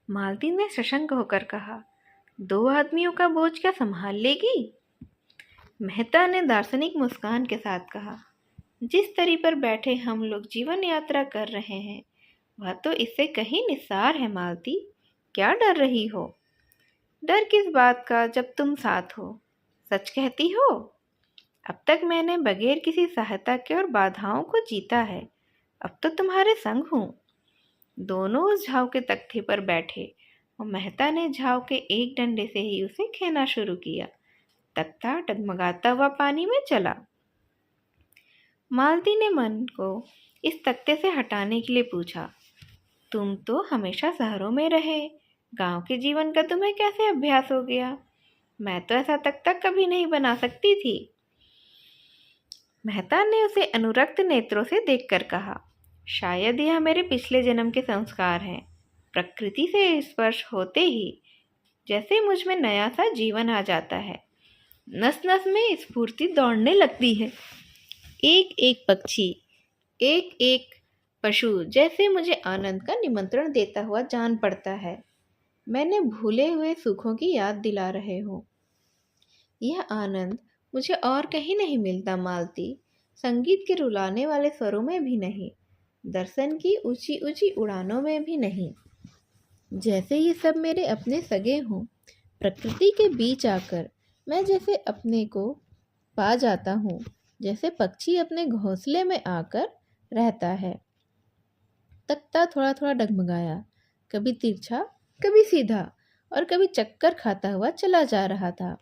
मालती ने सशंक होकर कहा, 2 आदमियों का बोझ क्या संभाल लेगी? मेहता ने दार्शनिक मुस्कान के साथ कहा, जिस तरी पर बैठे हम लोग जीवन यात्रा कर रहे हैं वह तो इससे कहीं निस्सार है। मालती, क्या डर रही हो? डर किस बात का जब तुम साथ हो? सच कहती हो? अब तक मैंने बगैर किसी सहायता के और बाधाओं को जीता है। अब तो तुम्हारे संग हूँ। दोनों उस झाव के तख्ते पर बैठे और मेहता ने झाव के एक डंडे से ही उसे खेना शुरू किया। तख्ता डगमगाता हुआ पानी में चला। मालती ने मन को इस तख्ते से हटाने के लिए पूछा, तुम तो हमेशा शहरों में रहे, गांव के जीवन का तुम्हें कैसे अभ्यास हो गया? मैं तो ऐसा तख्ता कभी नहीं बना सकती थी। मेहता ने उसे अनुरक्त नेत्रों से देखकर कहा, शायद यह मेरे पिछले जन्म के संस्कार हैं। प्रकृति से स्पर्श होते ही जैसे मुझ में नया सा जीवन आ जाता है। नस नस में स्फूर्ति दौड़ने लगती है। एक एक पक्षी, एक एक पशु जैसे मुझे आनंद का निमंत्रण देता हुआ जान पड़ता है। मैंने भूले हुए सुखों की याद दिला रहे हो। यह आनंद मुझे और कहीं नहीं मिलता मालती, संगीत के रुलाने वाले स्वरों में भी नहीं, दर्शन की ऊंची ऊंची उड़ानों में भी नहीं। जैसे ये सब मेरे अपने सगे हों। प्रकृति के बीच आकर मैं जैसे अपने को पा जाता हूँ, जैसे पक्षी अपने घोंसले में आकर रहता है। तख्ता थोड़ा थोड़ा डगमगाया, कभी तिरछा, कभी सीधा और कभी चक्कर खाता हुआ चला जा रहा था।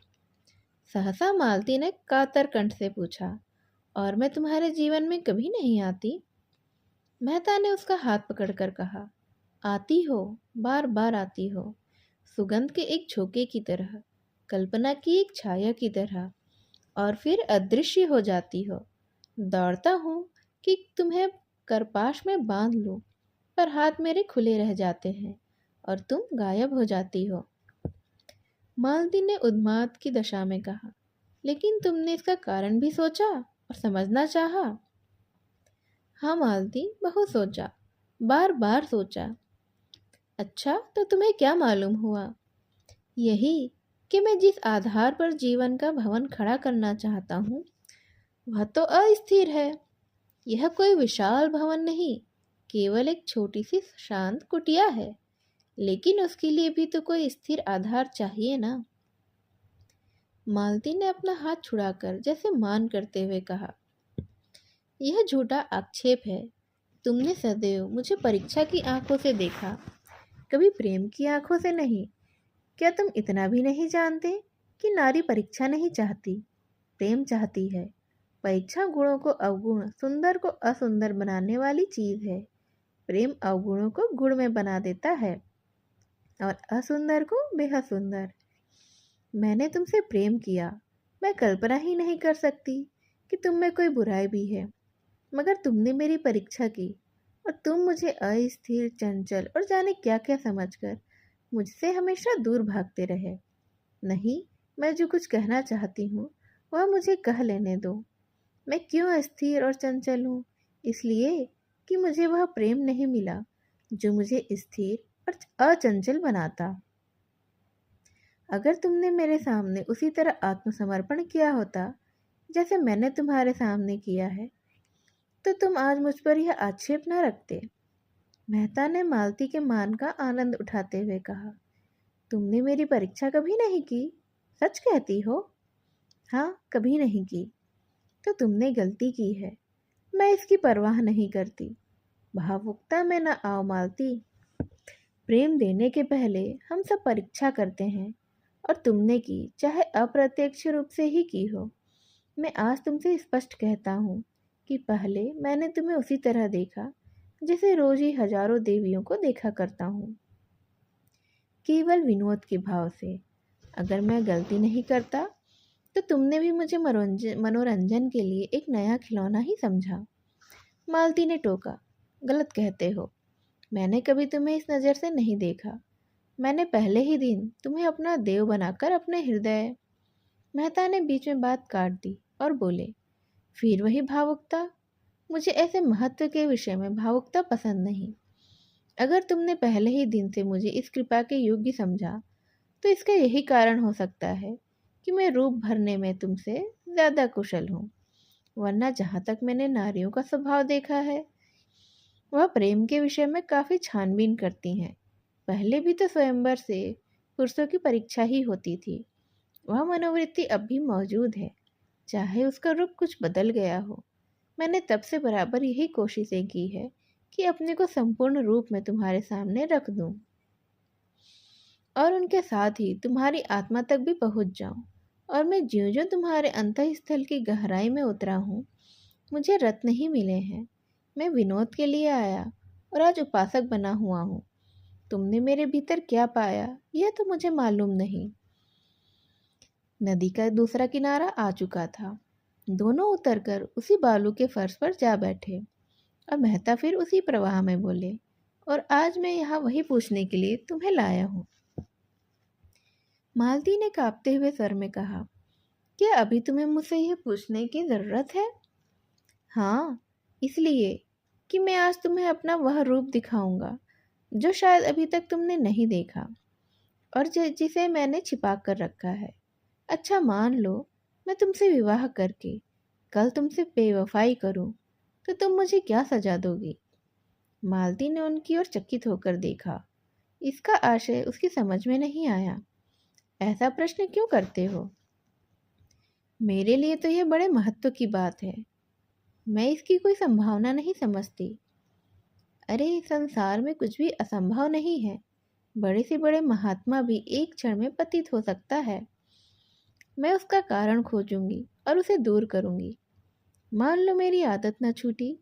सहसा मालती ने कातर कंठ से पूछा, और मैं तुम्हारे जीवन में कभी नहीं आती? मेहता ने उसका हाथ पकड़कर कहा, आती हो, बार बार आती हो, सुगंध के एक झोंके की तरह, कल्पना की एक छाया की तरह, और फिर अदृश्य हो जाती हो। दौड़ता हूँ कि तुम्हें करपाश में बांध लूं, पर हाथ मेरे खुले रह जाते हैं और तुम गायब हो जाती हो। मालती ने उन्माद की दशा में कहा, लेकिन तुमने इसका कारण भी सोचा और समझना चाहा? हाँ मालती, बहुत सोचा, बार बार सोचा। अच्छा, तो तुम्हें क्या मालूम हुआ? यही कि मैं जिस आधार पर जीवन का भवन खड़ा करना चाहता हूँ वह तो अस्थिर है। यह कोई विशाल भवन नहीं, केवल एक छोटी सी शांत कुटिया है, लेकिन उसके लिए भी तो कोई स्थिर आधार चाहिए ना। मालती ने अपना हाथ छुड़ाकर जैसे मान करते हुए कहा, यह झूठा आक्षेप है। तुमने सदैव मुझे परीक्षा की आंखों से देखा, कभी प्रेम की आंखों से नहीं। क्या तुम इतना भी नहीं जानते कि नारी परीक्षा नहीं चाहती, प्रेम चाहती है? परीक्षा गुणों को अवगुण, सुंदर को असुंदर बनाने वाली चीज है। प्रेम अवगुणों को गुण में बना देता है और असुंदर को बेहद सुंदर। मैंने तुमसे प्रेम किया, मैं कल्पना ही नहीं कर सकती कि तुम में कोई बुराई भी है, मगर तुमने मेरी परीक्षा की और तुम मुझे अस्थिर, चंचल और जाने क्या क्या समझकर मुझसे हमेशा दूर भागते रहे। नहीं, मैं जो कुछ कहना चाहती हूँ वह मुझे कह लेने दो। मैं क्यों अस्थिर और चंचल हूँ? इसलिए कि मुझे वह प्रेम नहीं मिला जो मुझे स्थिर और अचंचल बनाता। अगर तुमने मेरे सामने उसी तरह आत्मसमर्पण किया होता जैसे मैंने तुम्हारे सामने किया है, तो तुम आज मुझ पर यह आक्षेप न रखते। मेहता ने मालती के मान का आनंद उठाते हुए कहा, तुमने मेरी परीक्षा कभी नहीं की? सच कहती हो? हाँ, कभी नहीं की। तो तुमने गलती की है। मैं इसकी परवाह नहीं करती। भावुकता में न आओ मालती। प्रेम देने के पहले हम सब परीक्षा करते हैं, और तुमने की, चाहे अप्रत्यक्ष रूप से ही की हो। मैं आज तुमसे स्पष्ट कहता हूँ कि पहले मैंने तुम्हें उसी तरह देखा जैसे रोज ही हजारों देवियों को देखा करता हूँ, केवल विनोद के भाव से। अगर मैं गलती नहीं करता तो तुमने भी मुझे मनोरंजन के लिए एक नया खिलौना ही समझा। मालती ने टोका, गलत कहते हो। मैंने कभी तुम्हें इस नज़र से नहीं देखा। मैंने पहले ही दिन तुम्हें अपना देव बनाकर अपने हृदय। मेहता ने बीच में बात काट दी और बोले, फिर वही भावुकता। मुझे ऐसे महत्व के विषय में भावुकता पसंद नहीं। अगर तुमने पहले ही दिन से मुझे इस कृपा के योग्य समझा तो इसका यही कारण हो सकता है कि मैं रूप भरने में तुमसे ज़्यादा कुशल हूँ। वरना जहाँ तक मैंने नारियों का स्वभाव देखा है, वह प्रेम के विषय में काफ़ी छानबीन करती हैं। पहले भी तो स्वयंवर से पुरुषों की परीक्षा ही होती थी। वह मनोवृत्ति अब भी मौजूद है, चाहे उसका रूप कुछ बदल गया हो। मैंने तब से बराबर यही कोशिशें की है कि अपने को संपूर्ण रूप में तुम्हारे सामने रख दूं और उनके साथ ही तुम्हारी आत्मा तक भी पहुंच जाऊं। और मैं ज्यों ज्यों तुम्हारे अंतःस्थल की गहराई में उतरा हूँ, मुझे रत्न ही मिले हैं। मैं विनोद के लिए आया और आज उपासक बना हुआ हूँ। तुमने मेरे भीतर क्या पाया यह तो मुझे मालूम नहीं। नदी का दूसरा किनारा आ चुका था। दोनों उतरकर उसी बालू के फर्श पर जा बैठे और मेहता फिर उसी प्रवाह में बोले, और आज मैं यहाँ वही पूछने के लिए तुम्हें लाया हूँ। मालती ने कांपते हुए स्वर में कहा, क्या अभी तुम्हें मुझसे यह पूछने की जरूरत है? हाँ, इसलिए कि मैं आज तुम्हें अपना वह रूप दिखाऊंगा जो शायद अभी तक तुमने नहीं देखा और जिसे मैंने छिपा कर रखा है। अच्छा मान लो मैं तुमसे विवाह करके कल तुमसे बेवफाई करूं तो तुम मुझे क्या सजा दोगी? मालती ने उनकी ओर चकित होकर देखा। इसका आशय उसकी समझ में नहीं आया। ऐसा प्रश्न क्यों करते हो? मेरे लिए तो यह बड़े महत्व की बात है। मैं इसकी कोई संभावना नहीं समझती। अरे संसार में कुछ भी असंभव नहीं है। बड़े से बड़े महात्मा भी एक क्षण में पतित हो सकता है। मैं उसका कारण खोजूंगी और उसे दूर करूंगी। मान लो मेरी आदत न छूटी,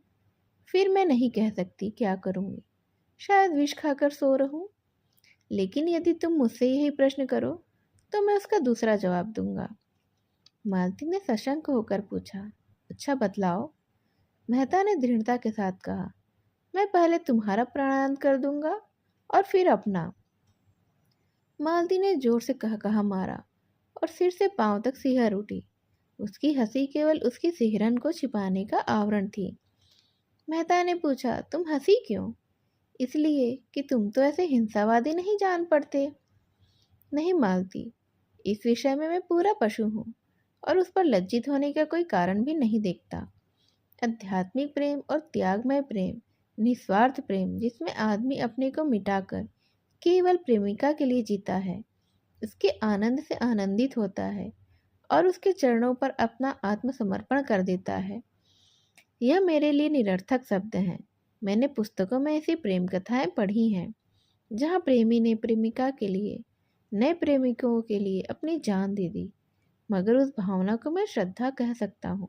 फिर मैं नहीं कह सकती क्या करूंगी। शायद विष खाकर सो रहूं। लेकिन यदि तुम मुझसे यही प्रश्न करो तो मैं उसका दूसरा जवाब दूंगा। मालती ने सशंक होकर पूछा, अच्छा बतलाओ। मेहता ने दृढ़ता के साथ कहा, मैं पहले तुम्हारा प्राणायाम कर दूंगा और फिर अपना। मालती ने जोर से कहा मारा और सिर से पांव तक सिहर उठी। उसकी हंसी केवल उसकी सिहरन को छिपाने का आवरण थी। मेहता ने पूछा, तुम हंसी क्यों? इसलिए कि तुम तो ऐसे हिंसावादी नहीं जान पड़ते। नहीं मालती, इस विषय में मैं पूरा पशु हूँ और उस पर लज्जित होने का कोई कारण भी नहीं देखता। आध्यात्मिक प्रेम और त्यागमय प्रेम, निस्वार्थ प्रेम जिसमें आदमी अपने को मिटाकर केवल प्रेमिका के लिए जीता है, उसके आनंद से आनंदित होता है और उसके चरणों पर अपना आत्मसमर्पण कर देता है, यह मेरे लिए निरर्थक शब्द हैं। मैंने पुस्तकों में ऐसी प्रेम कथाएं पढ़ी हैं जहाँ प्रेमी ने प्रेमिका के लिए, नए प्रेमिकों के लिए अपनी जान दे दी, मगर उस भावना को मैं श्रद्धा कह सकता हूँ,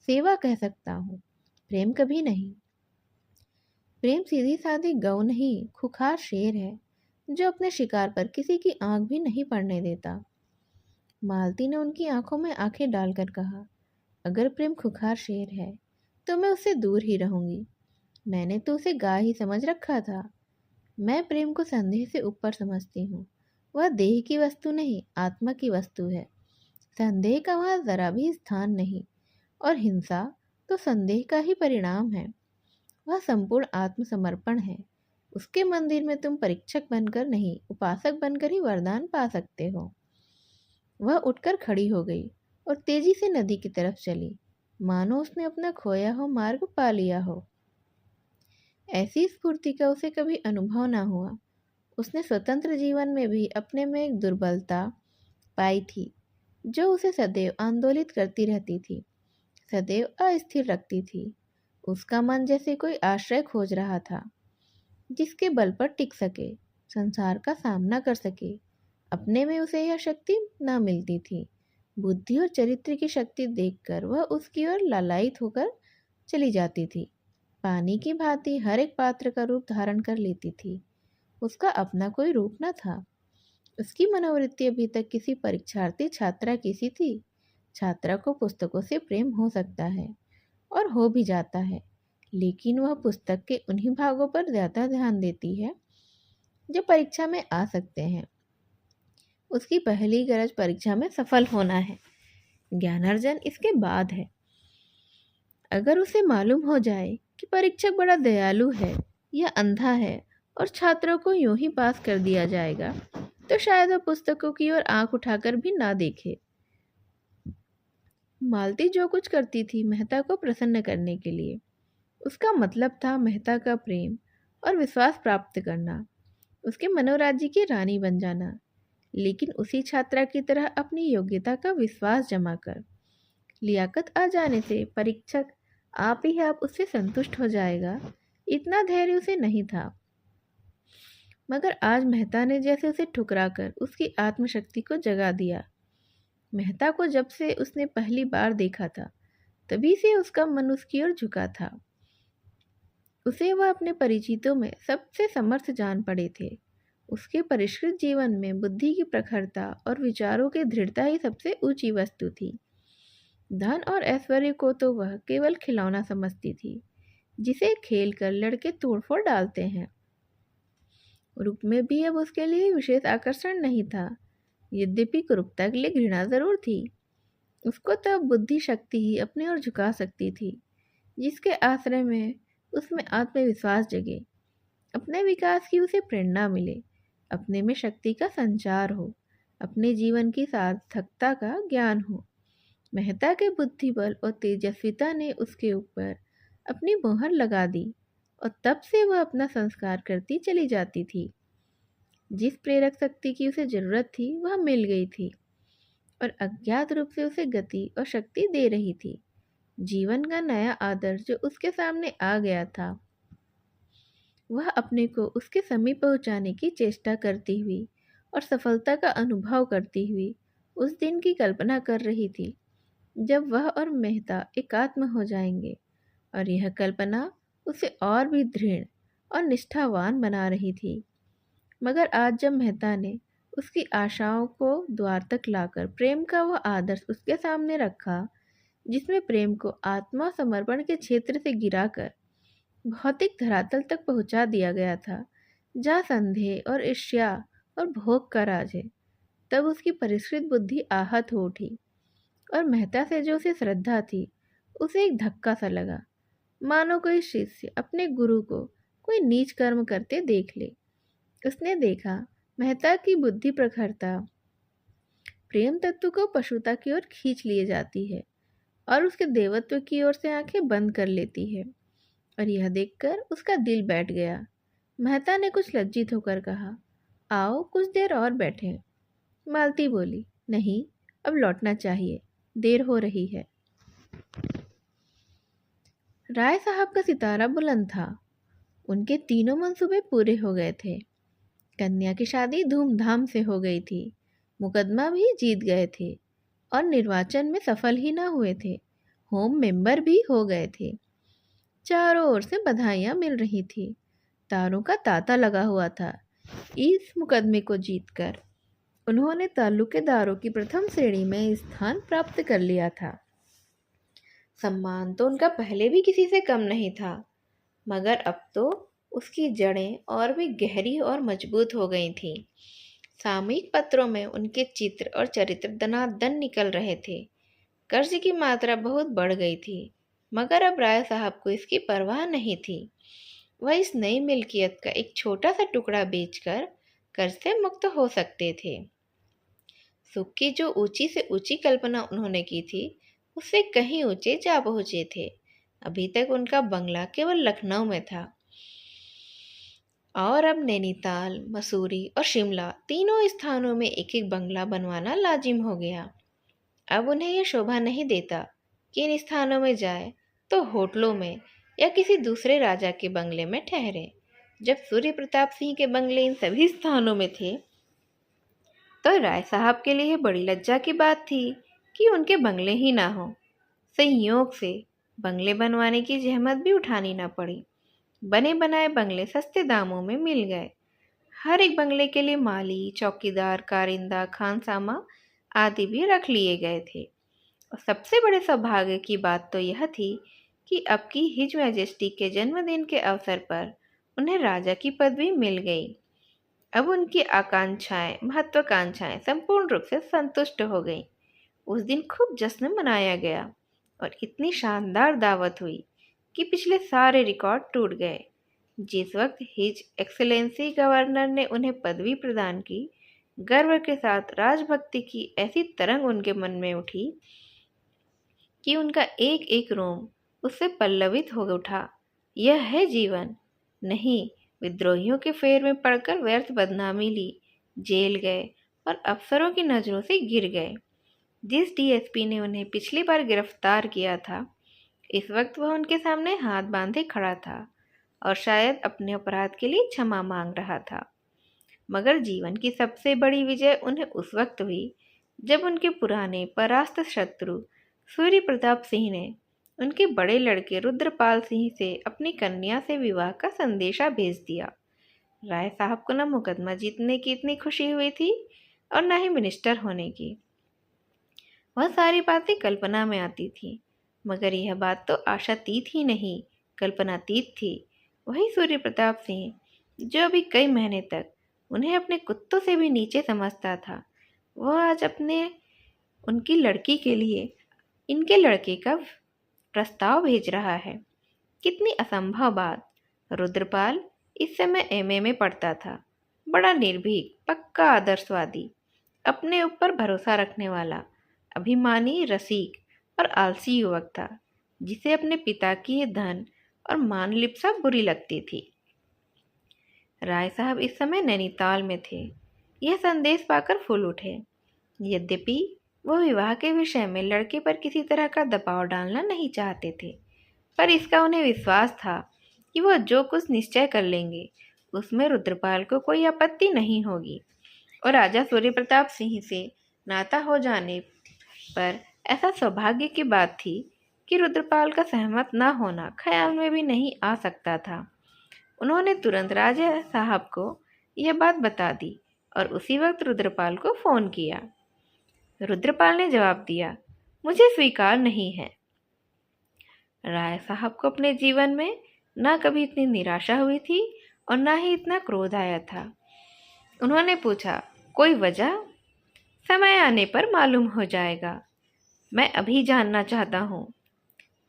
सेवा कह सकता हूँ, प्रेम कभी नहीं। प्रेम सीधी सादी गौ नहीं, खुखार शेर है जो अपने शिकार पर किसी की आंख भी नहीं पड़ने देता। मालती ने उनकी आंखों में आंखें डालकर कहा, अगर प्रेम खुखार शेर है तो मैं उससे दूर ही रहूंगी। मैंने तो उसे गाय ही समझ रखा था। मैं प्रेम को संदेह से ऊपर समझती हूँ। वह देह की वस्तु नहीं, आत्मा की वस्तु है। संदेह का वहाँ जरा भी स्थान नहीं और हिंसा तो संदेह का ही परिणाम है। वह संपूर्ण आत्मसमर्पण है। उसके मंदिर में तुम परीक्षक बनकर नहीं, उपासक बनकर ही वरदान पा सकते हो। वह उठकर खड़ी हो गई और तेजी से नदी की तरफ चली, मानो उसने अपना खोया हो मार्ग पा लिया हो। ऐसी स्फूर्ति का उसे कभी अनुभव न हुआ। उसने स्वतंत्र जीवन में भी अपने में एक दुर्बलता पाई थी जो उसे सदैव आंदोलित करती रहती थी, सदैव अस्थिर रखती थी। उसका मन जैसे कोई आश्रय खोज रहा था जिसके बल पर टिक सके, संसार का सामना कर सके। अपने में उसे यह शक्ति न मिलती थी। बुद्धि और चरित्र की शक्ति देखकर वह उसकी ओर लालायित होकर चली जाती थी। पानी की भांति हर एक पात्र का रूप धारण कर लेती थी। उसका अपना कोई रूप न था। उसकी मनोवृत्ति अभी तक किसी परीक्षार्थी छात्रा की सी थी। छात्रा को पुस्तकों से प्रेम हो सकता है और हो भी जाता है, लेकिन वह पुस्तक के उन्हीं भागों पर ज़्यादा ध्यान देती है जो परीक्षा में आ सकते हैं। उसकी पहली गरज परीक्षा में सफल होना है, ज्ञानार्जन इसके बाद है। अगर उसे मालूम हो जाए कि परीक्षक बड़ा दयालु है या अंधा है और छात्रों को यूं ही पास कर दिया जाएगा, तो शायद वह पुस्तकों की ओर आंख उठाकर भी ना देखे। मालती जो कुछ करती थी मेहता को प्रसन्न करने के लिए। उसका मतलब था मेहता का प्रेम और विश्वास प्राप्त करना, उसके मनोराज्य की रानी बन जाना, लेकिन उसी छात्रा की तरह अपनी योग्यता का विश्वास जमा कर। लियाकत आ जाने से परीक्षक आप ही आप उससे संतुष्ट हो जाएगा, इतना धैर्य उसे नहीं था। मगर आज मेहता ने जैसे उसे ठुकराकर उसकी आत्मशक्ति को जगा दिया। मेहता को जब से उसने पहली बार देखा था, तभी से उसका मन उसकी ओर झुका था। उसे वह अपने परिचितों में सबसे समर्थ जान पड़े थे। उसके परिष्कृत जीवन में बुद्धि की प्रखरता और विचारों की दृढ़ता ही सबसे ऊंची वस्तु थी। धन और ऐश्वर्य को तो वह केवल खिलौना समझती थी, जिसे खेल कर लड़के तोड़फोड़ डालते हैं। रूप में भी अब उसके लिए विशेष आकर्षण नहीं था, यद्यपि कुरूपता के लिए घृणा जरूर थी। उसको तब बुद्धि शक्ति ही अपनी ओर झुका सकती थी, जिसके आश्रय में उसमें आत्मविश्वास जगे, अपने विकास की उसे प्रेरणा मिले, अपने में शक्ति का संचार हो, अपने जीवन की सार्थकता का ज्ञान हो। मेहता के बुद्धि बल और तेजस्विता ने उसके ऊपर अपनी मोहर लगा दी और तब से वह अपना संस्कार करती चली जाती थी। जिस प्रेरक शक्ति की उसे जरूरत थी वह मिल गई थी और अज्ञात रूप से उसे गति और शक्ति दे रही थी। जीवन का नया आदर्श जो उसके सामने आ गया था, वह अपने को उसके समीप पहुंचाने की चेष्टा करती हुई और सफलता का अनुभव करती हुई उस दिन की कल्पना कर रही थी जब वह और मेहता एकात्म हो जाएंगे, और यह कल्पना उसे और भी दृढ़ और निष्ठावान बना रही थी। मगर आज जब मेहता ने उसकी आशाओं को द्वार तक लाकर प्रेम का वह आदर्श उसके सामने रखा, जिसमें प्रेम को आत्मा समर्पण के क्षेत्र से गिराकर भौतिक धरातल तक पहुंचा दिया गया था, जहाँ संदेह और ईर्ष्या और भोग का राज है, तब उसकी परिष्कृत बुद्धि आहत हो उठी और मेहता से जो उसे श्रद्धा थी उसे एक धक्का सा लगा, मानो कोई शिष्य अपने गुरु को कोई नीच कर्म करते देख ले। उसने देखा मेहता की बुद्धि प्रखरता प्रेम तत्व को पशुता की ओर खींच लिए जाती है और उसके देवत्व की ओर से आंखें बंद कर लेती है, और यह देखकर उसका दिल बैठ गया। मेहता ने कुछ लज्जित होकर कहा, आओ कुछ देर और बैठें। मालती बोली, नहीं, अब लौटना चाहिए, देर हो रही है। राय साहब का सितारा बुलंद था। उनके तीनों मंसूबे पूरे हो गए थे। कन्या की शादी धूमधाम से हो गई थी, मुकदमा भी जीत गए थे और निर्वाचन में सफल ही ना हुए थे, होम मेंबर भी हो गए थे। चारों ओर से बधाइयाँ मिल रही थी, तारों का तांता लगा हुआ था। इस मुकदमे को जीतकर उन्होंने ताल्लुकेदारों की प्रथम श्रेणी में स्थान प्राप्त कर लिया था। सम्मान तो उनका पहले भी किसी से कम नहीं था, मगर अब तो उसकी जड़ें और भी गहरी और मजबूत हो गई थीं। सामयिक पत्रों में उनके चित्र और चरित्र दनादन निकल रहे थे। कर्ज की मात्रा बहुत बढ़ गई थी, मगर अब राय साहब को इसकी परवाह नहीं थी। वह इस नई मिल्कियत का एक छोटा सा टुकड़ा बेचकर कर्ज से मुक्त हो सकते थे। सुख की जो ऊंची से ऊंची कल्पना उन्होंने की थी, उससे कहीं ऊंचे जा पहुंचे थे। अभी तक उनका बंगला केवल लखनऊ में था, और अब नैनीताल, मसूरी और शिमला तीनों स्थानों में एक एक बंगला बनवाना लाजिम हो गया। अब उन्हें यह शोभा नहीं देता कि इन स्थानों में जाए तो होटलों में या किसी दूसरे राजा के बंगले में ठहरे। जब सूर्य प्रताप सिंह के बंगले इन सभी स्थानों में थे, तो राय साहब के लिए बड़ी लज्जा की बात थी कि उनके बंगले ही ना हो। संयोग से बंगले बनवाने की जहमत भी उठानी ना पड़ी। बने बनाए बंगले सस्ते दामों में मिल गए। हर एक बंगले के लिए माली, चौकीदार, कारिंदा, खानसामा आदि भी रख लिए गए थे। और सबसे बड़े सौभाग्य की बात तो यह थी कि अब की हिज मैजेस्टी के जन्मदिन के अवसर पर उन्हें राजा की पदवी मिल गई। अब उनकी आकांक्षाएं, महत्वाकांक्षाएं संपूर्ण रूप से संतुष्ट हो गईं। उस दिन खूब जश्न मनाया गया और इतनी शानदार दावत हुई कि पिछले सारे रिकॉर्ड टूट गए। जिस वक्त हिज एक्सेलेंसी गवर्नर ने उन्हें पदवी प्रदान की, गर्व के साथ राजभक्ति की ऐसी तरंग उनके मन में उठी कि उनका एक एक रोम उससे पल्लवित हो उठा। यह है जीवन। नहीं, विद्रोहियों के फेर में पड़कर व्यर्थ बदनामी ली, जेल गए और अफसरों की नजरों से गिर गए। जिस डीएसपी ने उन्हें पिछली बार गिरफ्तार किया था, इस वक्त वह उनके सामने हाथ बांधे खड़ा था और शायद अपने अपराध के लिए क्षमा मांग रहा था। मगर जीवन की सबसे बड़ी विजय उन्हें उस वक्त हुई जब उनके पुराने परास्त शत्रु सूर्य प्रताप सिंह ने उनके बड़े लड़के रुद्रपाल सिंह से अपनी कन्या से विवाह का संदेशा भेज दिया। राय साहब को न मुकदमा जीतने की इतनी खुशी हुई थी और न ही मिनिस्टर होने की। वह सारी बातें कल्पना में आती थी, मगर यह बात तो आशातीत ही नहीं, कल्पनातीत थी। वही सूर्य प्रताप सिंह जो अभी कई महीने तक उन्हें अपने कुत्तों से भी नीचे समझता था, वह आज उनकी लड़की के लिए इनके लड़के का प्रस्ताव भेज रहा है। कितनी असंभव बात। रुद्रपाल इस समय एमए में पढ़ता था। बड़ा निर्भीक, पक्का आदर्शवादी, अपने ऊपर भरोसा रखने वाला, अभिमानी, रसिक और आलसी युवक था, जिसे अपने पिता की ये धन और मान लिप्सा बुरी लगती थी। राय साहब इस समय नैनीताल में थे। यह संदेश पाकर फूल उठे। यद्यपि वह विवाह के विषय में लड़के पर किसी तरह का दबाव डालना नहीं चाहते थे, पर इसका उन्हें विश्वास था कि वह जो कुछ निश्चय कर लेंगे उसमें रुद्रपाल को कोई आपत्ति नहीं होगी। और राजा सूर्य प्रताप सिंह से नाता हो जाने पर ऐसा सौभाग्य की बात थी कि रुद्रपाल का सहमत न होना ख्याल में भी नहीं आ सकता था। उन्होंने तुरंत राजा साहब को यह बात बता दी और उसी वक्त रुद्रपाल को फ़ोन किया। रुद्रपाल ने जवाब दिया, मुझे स्वीकार नहीं है। राय साहब को अपने जीवन में न कभी इतनी निराशा हुई थी और न ही इतना क्रोध आया था। उन्होंने पूछा, कोई वजह? समय आने पर मालूम हो जाएगा। मैं अभी जानना चाहता हूँ,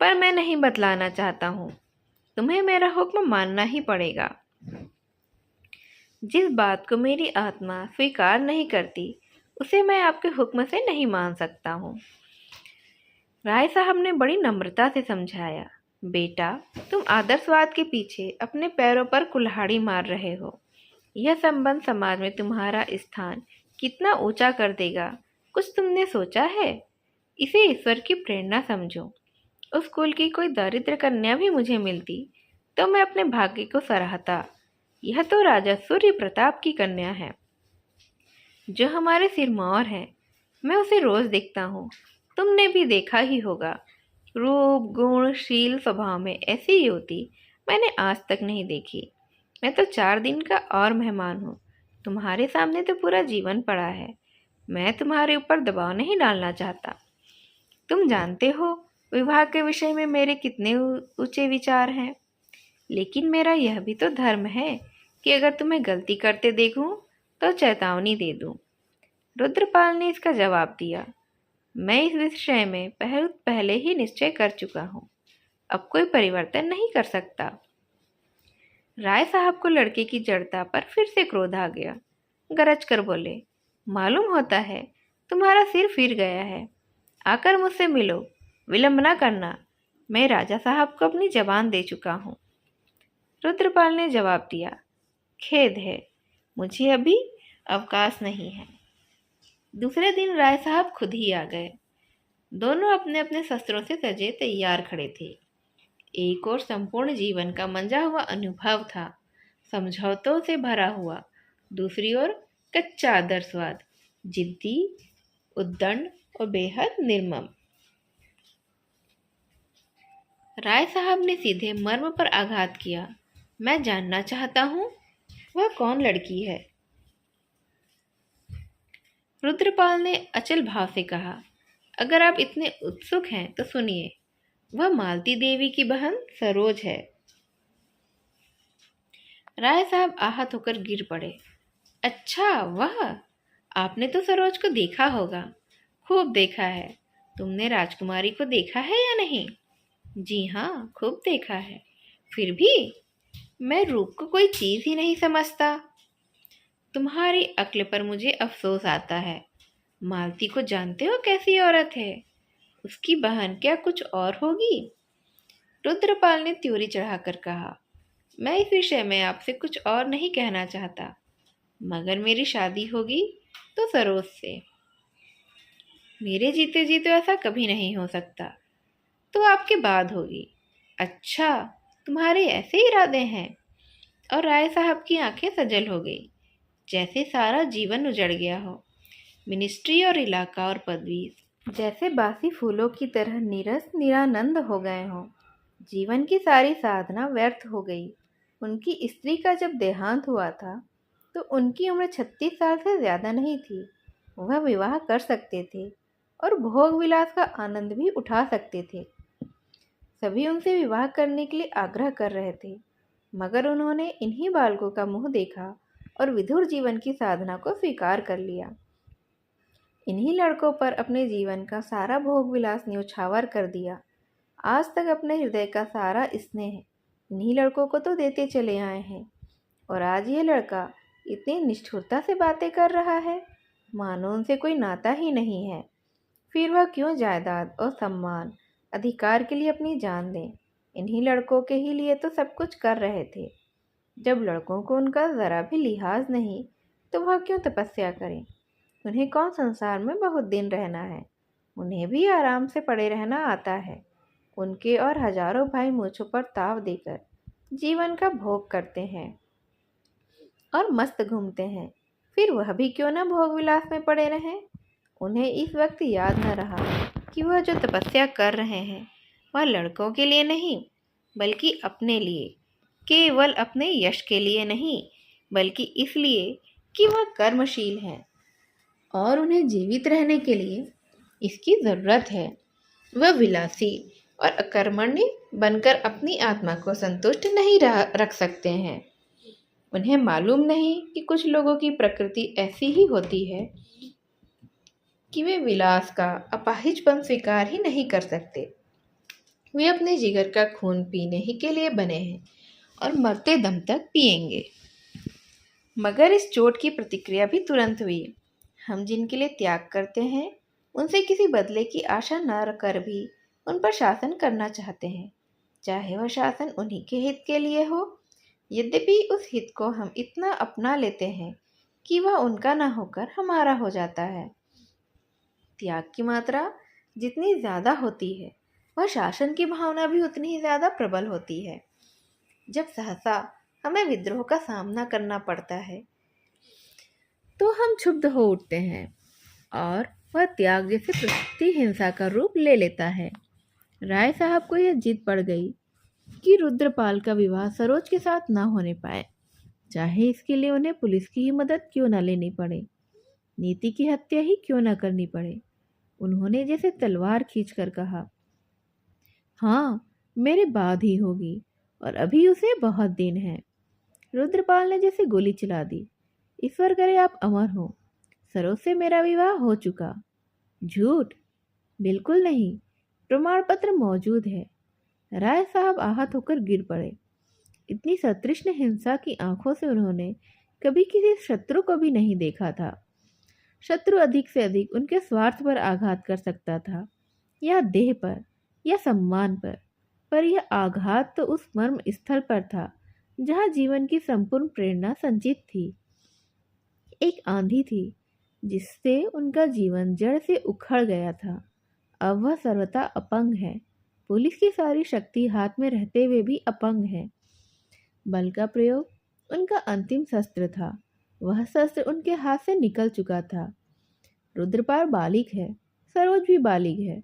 पर मैं नहीं बतलाना चाहता हूँ। तुम्हें मेरा हुक्म मानना ही पड़ेगा। जिस बात को मेरी आत्मा स्वीकार नहीं करती, उसे मैं आपके हुक्म से नहीं मान सकता हूँ। राय साहब ने बड़ी नम्रता से समझाया, बेटा, तुम आदर्शवाद के पीछे अपने पैरों पर कुल्हाड़ी मार रहे हो। यह संबंध समाज में तुम्हारा स्थान कितना ऊंचा कर देगा, कुछ तुमने सोचा है? इसे ईश्वर की प्रेरणा समझो। उस कुल की कोई दरिद्र कन्या भी मुझे मिलती तो मैं अपने भाग्य को सराहता। यह तो राजा सूर्य प्रताप की कन्या है, जो हमारे सिरमौर है। मैं उसे रोज देखता हूँ, तुमने भी देखा ही होगा। रूप, गुण, शील, स्वभाव में ऐसी युवती मैंने आज तक नहीं देखी। मैं तो 4 दिन का और मेहमान हूँ। तुम्हारे सामने तो पूरा जीवन पड़ा है। मैं तुम्हारे ऊपर दबाव नहीं डालना चाहता। तुम जानते हो विवाह के विषय में मेरे कितने ऊंचे विचार हैं, लेकिन मेरा यह भी तो धर्म है कि अगर तुम्हें गलती करते देखूं तो चेतावनी दे दूं। रुद्रपाल ने इसका जवाब दिया, मैं इस विषय में पहले ही निश्चय कर चुका हूँ। अब कोई परिवर्तन नहीं कर सकता। राय साहब को लड़के की जड़ता पर फिर से क्रोध आ गया। गरज कर बोले, मालूम होता है तुम्हारा सिर फिर गया है। आकर मुझसे मिलो, विलंब न करना। मैं राजा साहब को अपनी जबान दे चुका हूँ। रुद्रपाल ने जवाब दिया, खेद है, मुझे अभी अवकाश नहीं है। दूसरे दिन राय साहब खुद ही आ गए। दोनों अपने अपने शस्त्रों से सजे तैयार खड़े थे। एक और संपूर्ण जीवन का मंजा हुआ अनुभव था, समझौतों से भरा हुआ। दूसरी ओर कच्चा आदर्शवाद, जिद्दी, उद्दंड और बेहद निर्मम। राय साहब ने सीधे मर्म पर आघात किया। मैं जानना चाहता हूँ, वह कौन लड़की है? रुद्रपाल ने अचल भाव से कहा, अगर आप इतने उत्सुक हैं तो सुनिए। वह मालती देवी की बहन सरोज है। राय साहब आहत होकर गिर पड़े। अच्छा, वह? आपने तो सरोज को देखा होगा। खूब देखा है। तुमने राजकुमारी को देखा है या नहीं? जी हाँ, खूब देखा है। फिर भी मैं रूप को कोई चीज ही नहीं समझता। तुम्हारी अक्ल पर मुझे अफसोस आता है। मालती को जानते हो कैसी औरत है? उसकी बहन क्या कुछ और होगी? रुद्रपाल ने त्योरी चढ़ाकर कहा, मैं इस विषय में आपसे कुछ और नहीं कहना चाहता, मगर मेरी शादी होगी तो सरोज से। मेरे जीते जी तो ऐसा कभी नहीं हो सकता। तो आपके बाद होगी। अच्छा, तुम्हारे ऐसे इरादे हैं? और राय साहब की आंखें सजल हो गई, जैसे सारा जीवन उजड़ गया हो। मिनिस्ट्री और इलाका और पदवी जैसे बासी फूलों की तरह नीरस निरानंद हो गए हों। जीवन की सारी साधना व्यर्थ हो गई। उनकी स्त्री का जब देहांत हुआ था तो उनकी उम्र 36 साल से ज़्यादा नहीं थी। वह विवाह कर सकते थे और भोग विलास का आनंद भी उठा सकते थे। सभी उनसे विवाह करने के लिए आग्रह कर रहे थे, मगर उन्होंने इन्हीं बालकों का मुंह देखा और विधुर जीवन की साधना को स्वीकार कर लिया। इन्हीं लड़कों पर अपने जीवन का सारा भोग विलास न्यौछावर कर दिया। आज तक अपने हृदय का सारा स्नेह इन्हीं लड़कों को तो देते चले आए हैं, और आज यह लड़का इतनी निष्ठुरता से बातें कर रहा है मानो उनसे कोई नाता ही नहीं है। फिर वह क्यों जायदाद और सम्मान अधिकार के लिए अपनी जान दें? इन्हीं लड़कों के ही लिए तो सब कुछ कर रहे थे। जब लड़कों को उनका ज़रा भी लिहाज नहीं तो वह क्यों तपस्या करें? उन्हें कौन संसार में बहुत दिन रहना है? उन्हें भी आराम से पड़े रहना आता है। उनके और हजारों भाई मूछों पर ताव देकर जीवन का भोग करते हैं और मस्त घूमते हैं। फिर वह भी क्यों न भोग विलास में पड़े रहें? उन्हें इस वक्त याद न रहा कि वह जो तपस्या कर रहे हैं वह लड़कों के लिए नहीं, बल्कि अपने लिए। केवल अपने यश के लिए नहीं, बल्कि इसलिए कि वह कर्मशील हैं और उन्हें जीवित रहने के लिए इसकी ज़रूरत है। वह विलासी और अकर्मण्य बनकर अपनी आत्मा को संतुष्ट नहीं रख सकते हैं। उन्हें मालूम नहीं कि कुछ लोगों की प्रकृति ऐसी ही होती है कि वे विलास का अपाहिजपन स्वीकार ही नहीं कर सकते। वे अपने जिगर का खून पीने ही के लिए बने हैं और मरते दम तक पिएंगे। मगर इस चोट की प्रतिक्रिया भी तुरंत हुई। हम जिनके लिए त्याग करते हैं उनसे किसी बदले की आशा न कर भी उन पर शासन करना चाहते हैं, चाहे वह शासन उन्हीं के हित के लिए हो। यद्यपि उस हित को हम इतना अपना लेते हैं कि वह उनका न होकर हमारा हो जाता है। त्याग की मात्रा जितनी ज़्यादा होती है वह शासन की भावना भी उतनी ही ज़्यादा प्रबल होती है। जब सहसा हमें विद्रोह का सामना करना पड़ता है तो हम क्षुब्ध हो उठते हैं और वह त्याग जैसे प्रतिहिंसा का रूप ले लेता है। राय साहब को यह जिद पड़ गई कि रुद्रपाल का विवाह सरोज के साथ न होने पाए, चाहे इसके लिए उन्हें पुलिस की ही मदद क्यों न लेनी पड़े, नीति की हत्या ही क्यों न करनी पड़े। उन्होंने जैसे तलवार खींचकर कहा, हाँ, मेरे बाद ही होगी और अभी उसे बहुत दिन है। रुद्रपाल ने जैसे गोली चला दी, ईश्वर करे आप अमर हो, सरोज से मेरा विवाह हो चुका। झूठ, बिल्कुल नहीं, प्रमाण पत्र मौजूद है। राय साहब आहत होकर गिर पड़े। इतनी सतृष्ण हिंसा की आंखों से उन्होंने कभी किसी शत्रु को भी नहीं देखा था। शत्रु अधिक से अधिक उनके स्वार्थ पर आघात कर सकता था, या देह पर या सम्मान पर यह आघात तो उस मर्म स्थल पर था जहाँ जीवन की संपूर्ण प्रेरणा संचित थी। एक आंधी थी जिससे उनका जीवन जड़ से उखड़ गया था। अब वह सर्वथा अपंग है। पुलिस की सारी शक्ति हाथ में रहते हुए भी अपंग है। बल का प्रयोग उनका अंतिम शस्त्र था। वह शस्त्र उनके हाथ से निकल चुका था। रुद्रपाल बालिग है, सरोज भी बालिग है,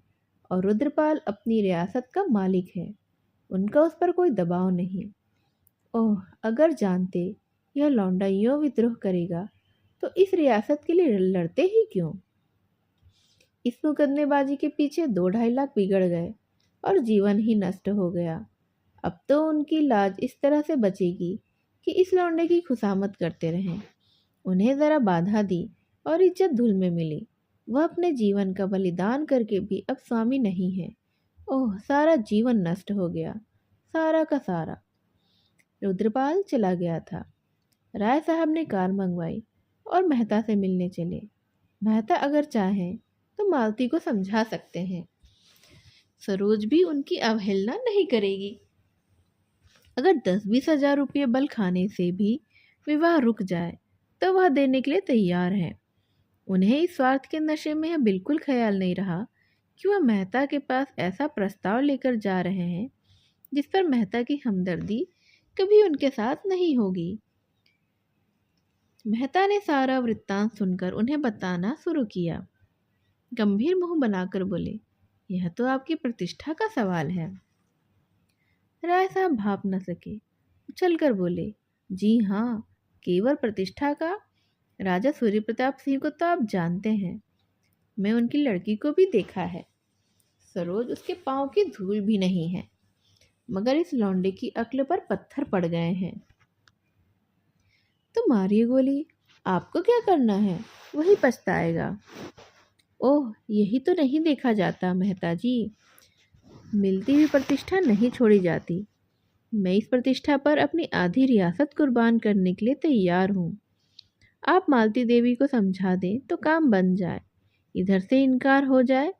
और रुद्रपाल अपनी रियासत का मालिक है। उनका उस पर कोई दबाव नहीं। ओह, अगर जानते यह लौंडा यूं विद्रोह करेगा तो इस रियासत के लिए लड़ते ही क्यों। इस मुकदमेबाजी के पीछे 2-2.5 लाख बिगड़ गए। और जीवन ही नष्ट हो गया। अब तो उनकी लाज इस तरह से बचेगी कि इस लौंडे की खुशामद करते रहें। उन्हें ज़रा बाधा दी और इज्जत धूल में मिली। वह अपने जीवन का बलिदान करके भी अब स्वामी नहीं है। ओह, सारा जीवन नष्ट हो गया, सारा का सारा। रुद्रपाल चला गया था। राय साहब ने कार मंगवाई और मेहता से मिलने चले। मेहता अगर चाहें तो मालती को समझा सकते हैं। सरोज भी उनकी अवहेलना नहीं करेगी। अगर 10-20 हजार रुपये बल खाने से भी विवाह रुक जाए तो वह देने के लिए तैयार है। उन्हें इस स्वार्थ के नशे में यह बिल्कुल ख्याल नहीं रहा कि वह मेहता के पास ऐसा प्रस्ताव लेकर जा रहे हैं जिस पर मेहता की हमदर्दी कभी उनके साथ नहीं होगी। मेहता ने सारा वृत्तांत सुनकर उन्हें बताना शुरू किया। गंभीर मुंह बनाकर बोले, यह तो आपकी प्रतिष्ठा का सवाल है। राय साहब भाप न सके, उछलकर बोले, जी हाँ, केवल प्रतिष्ठा का। राजा सूर्य प्रताप सिंह को तो आप जानते हैं, मैं उनकी लड़की को भी देखा है। सरोज उसके पांव की धूल भी नहीं है, मगर इस लौंडे की अक्ल पर पत्थर पड़ गए हैं। तो मारिए गोली, आपको क्या करना है, वही पछताएगा। ओह, यही तो नहीं देखा जाता मेहता जी। मिलती हुई प्रतिष्ठा नहीं छोड़ी जाती। मैं इस प्रतिष्ठा पर अपनी आधी रियासत कुर्बान करने के लिए तैयार हूँ। आप मालती देवी को समझा दें तो काम बन जाए। इधर से इनकार हो जाए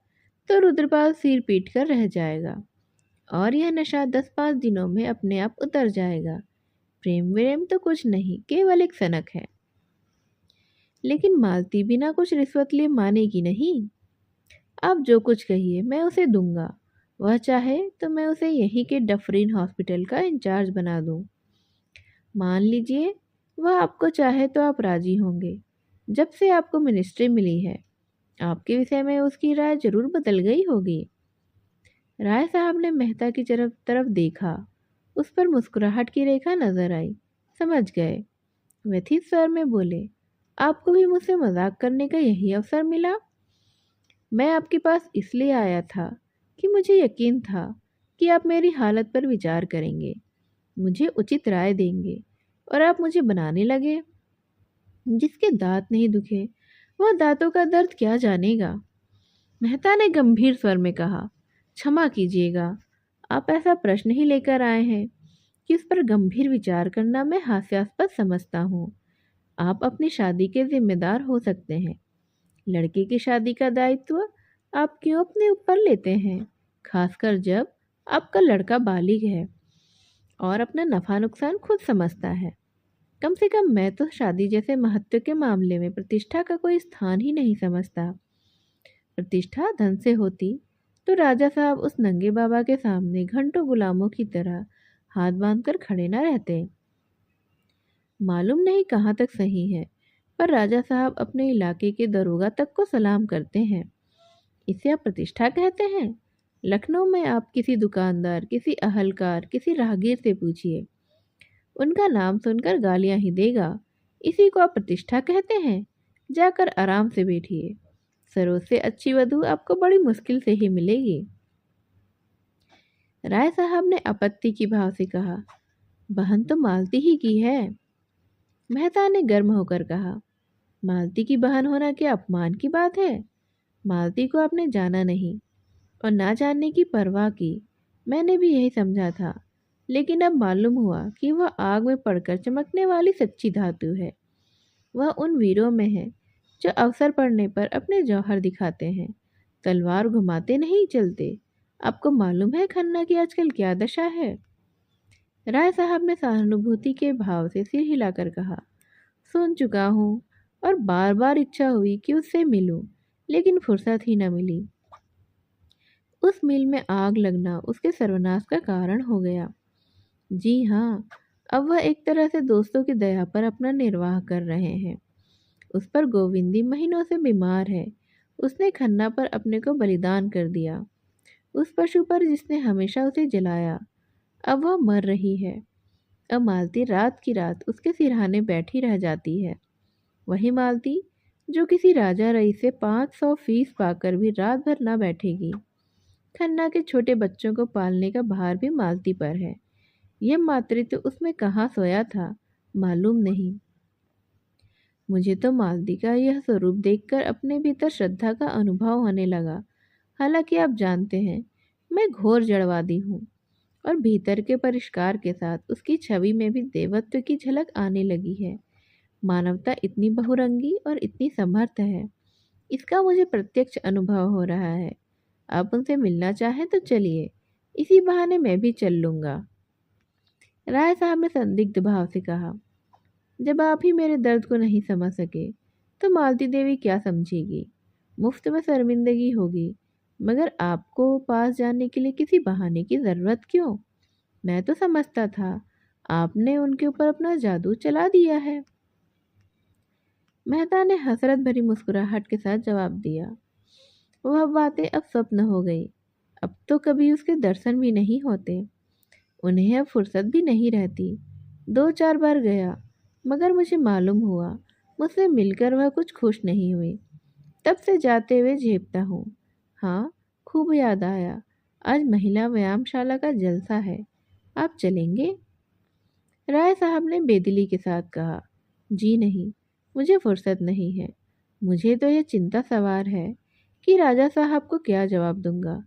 तो रुद्रपाल सिर पीट कर रह जाएगा और यह नशा 10-5 दिनों में अपने आप उतर जाएगा। प्रेम विरेम तो कुछ नहीं, केवल एक सनक है। लेकिन मालती बिना कुछ रिश्वत लिए मानेगी नहीं। आप जो कुछ कहिए मैं उसे दूंगा। वह चाहे तो मैं उसे यहीं के डफरीन हॉस्पिटल का इंचार्ज बना दूं। मान लीजिए वह आपको चाहे तो आप राजी होंगे। जब से आपको मिनिस्ट्री मिली है, आपके विषय में उसकी राय जरूर बदल गई होगी। राय साहब ने मेहता की तरफ देखा। उस पर मुस्कुराहट की रेखा नजर आई। समझ गए। व्यथित स्वर में बोले, आपको भी मुझसे मजाक करने का यही अवसर मिला? मैं आपके पास इसलिए आया था कि मुझे यकीन था कि आप मेरी हालत पर विचार करेंगे, मुझे उचित राय देंगे और आप मुझे बनाने लगे। जिसके दांत नहीं दुखे वह दांतों का दर्द क्या जानेगा। मेहता ने गंभीर स्वर में कहा, क्षमा कीजिएगा, आप ऐसा प्रश्न ही लेकर आए हैं कि उस पर गंभीर विचार करना मैं हास्यास्पद समझता हूँ। आप अपनी शादी के जिम्मेदार हो सकते हैं। लड़के की शादी का दायित्व आप क्यों अपने ऊपर लेते हैं, खासकर जब आपका लड़का बालिग है और अपना नफा नुकसान खुद समझता है। कम से कम मैं तो शादी जैसे महत्व के मामले में प्रतिष्ठा का कोई स्थान ही नहीं समझता। प्रतिष्ठा धन से होती तो राजा साहब उस नंगे बाबा के सामने घंटों गुलामों की तरह हाथ बांधकर खड़े न रहते। मालूम नहीं कहाँ तक सही है, पर राजा साहब अपने इलाके के दरोगा तक को सलाम करते हैं। इसे आप प्रतिष्ठा कहते हैं? लखनऊ में आप किसी दुकानदार, किसी अहलकार, किसी राहगीर से पूछिए, उनका नाम सुनकर गालियां ही देगा। इसी को आप प्रतिष्ठा कहते हैं? जाकर आराम से बैठिए। सरोज से अच्छी वधू आपको बड़ी मुश्किल से ही मिलेगी। राय साहब ने आपत्ति की भाव से कहा, बहन तो मालती ही की है। मेहता ने गर्म होकर कहा, मालती की बहन होना क्या अपमान की बात है? मालती को आपने जाना नहीं और ना जानने की परवाह की। मैंने भी यही समझा था, लेकिन अब मालूम हुआ कि वह आग में पड़कर चमकने वाली सच्ची धातु है। वह उन वीरों में है जो अवसर पड़ने पर अपने जौहर दिखाते हैं, तलवार घुमाते नहीं चलते। आपको मालूम है खन्ना की आजकल क्या दशा है? राय साहब ने सहानुभूति के भाव से सिर हिलाकर कहा, सुन चुका हूँ और बार बार इच्छा हुई कि उससे मिलूं, लेकिन फुर्सत ही न मिली। उस मिल में आग लगना उसके सर्वनाश का कारण हो गया। जी हाँ, अब वह एक तरह से दोस्तों की दया पर अपना निर्वाह कर रहे हैं। उस पर गोविंदी महीनों से बीमार है। उसने खन्ना पर अपने को बलिदान कर दिया। उस पशु पर जिसने हमेशा उसे जलाया, अब वह मर रही है। अब मालती रात की रात उसके सिरहाने बैठी रह जाती है। वही मालती जो किसी राजा रईस से 500 फीस पाकर भी रात भर ना बैठेगी। खन्ना के छोटे बच्चों को पालने का भार भी मालती पर है। यह मातृत्व उसमें कहाँ सोया था, मालूम नहीं। मुझे तो मालती का यह स्वरूप देखकर अपने भीतर श्रद्धा का अनुभव होने लगा। हालांकि आप जानते हैं, मैं घोर जड़वादी हूँ और भीतर के परिष्कार के साथ उसकी छवि में भी देवत्व की झलक आने लगी है। मानवता इतनी बहुरंगी और इतनी समर्थ है, इसका मुझे प्रत्यक्ष अनुभव हो रहा है। आप उनसे मिलना चाहें तो चलिए, इसी बहाने मैं भी चल लूंगा। राय साहब ने संदिग्ध भाव से कहा, जब आप ही मेरे दर्द को नहीं समझ सके तो मालती देवी क्या समझेगी। मुफ्त में शर्मिंदगी होगी, मगर आपको पास जाने के लिए किसी बहाने की जरूरत क्यों? मैं तो समझता था आपने उनके ऊपर अपना जादू चला दिया है। मेहता ने हसरत भरी मुस्कुराहट के साथ जवाब दिया, वह बातें अब स्वप्न हो गई। अब तो कभी उसके दर्शन भी नहीं होते। उन्हें अब फुर्सत भी नहीं रहती। 2-4 बार गया, मगर मुझे मालूम हुआ मुझसे मिलकर वह कुछ खुश नहीं हुई। तब से जाते हुए झेपता हूँ। हाँ, खूब याद आया, आज महिला व्यायामशाला का जलसा है, आप चलेंगे? राय साहब ने बेदिली के साथ कहा, जी नहीं, मुझे फुर्सत नहीं है। मुझे तो यह चिंता सवार है कि राजा साहब को क्या जवाब दूंगा।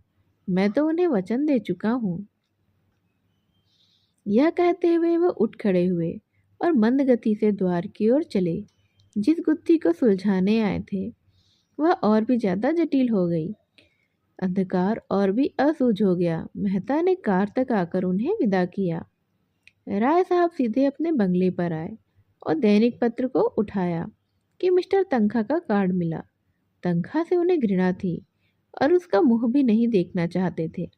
मैं तो उन्हें वचन दे चुका हूँ। यह कहते हुए वह उठ खड़े हुए और मंद गति से द्वार की ओर चले। जिस गुत्थी को सुलझाने आए थे वह और भी ज्यादा जटिल हो गई। अंधकार और भी असूझ हो गया। मेहता ने कार तक आकर उन्हें विदा किया। राय साहब सीधे अपने बंगले पर आए और दैनिक पत्र को उठाया कि मिस्टर तनखा का कार्ड मिला। तनखा से उन्हें घृणा थी और उसका मुंह भी नहीं देखना चाहते थे,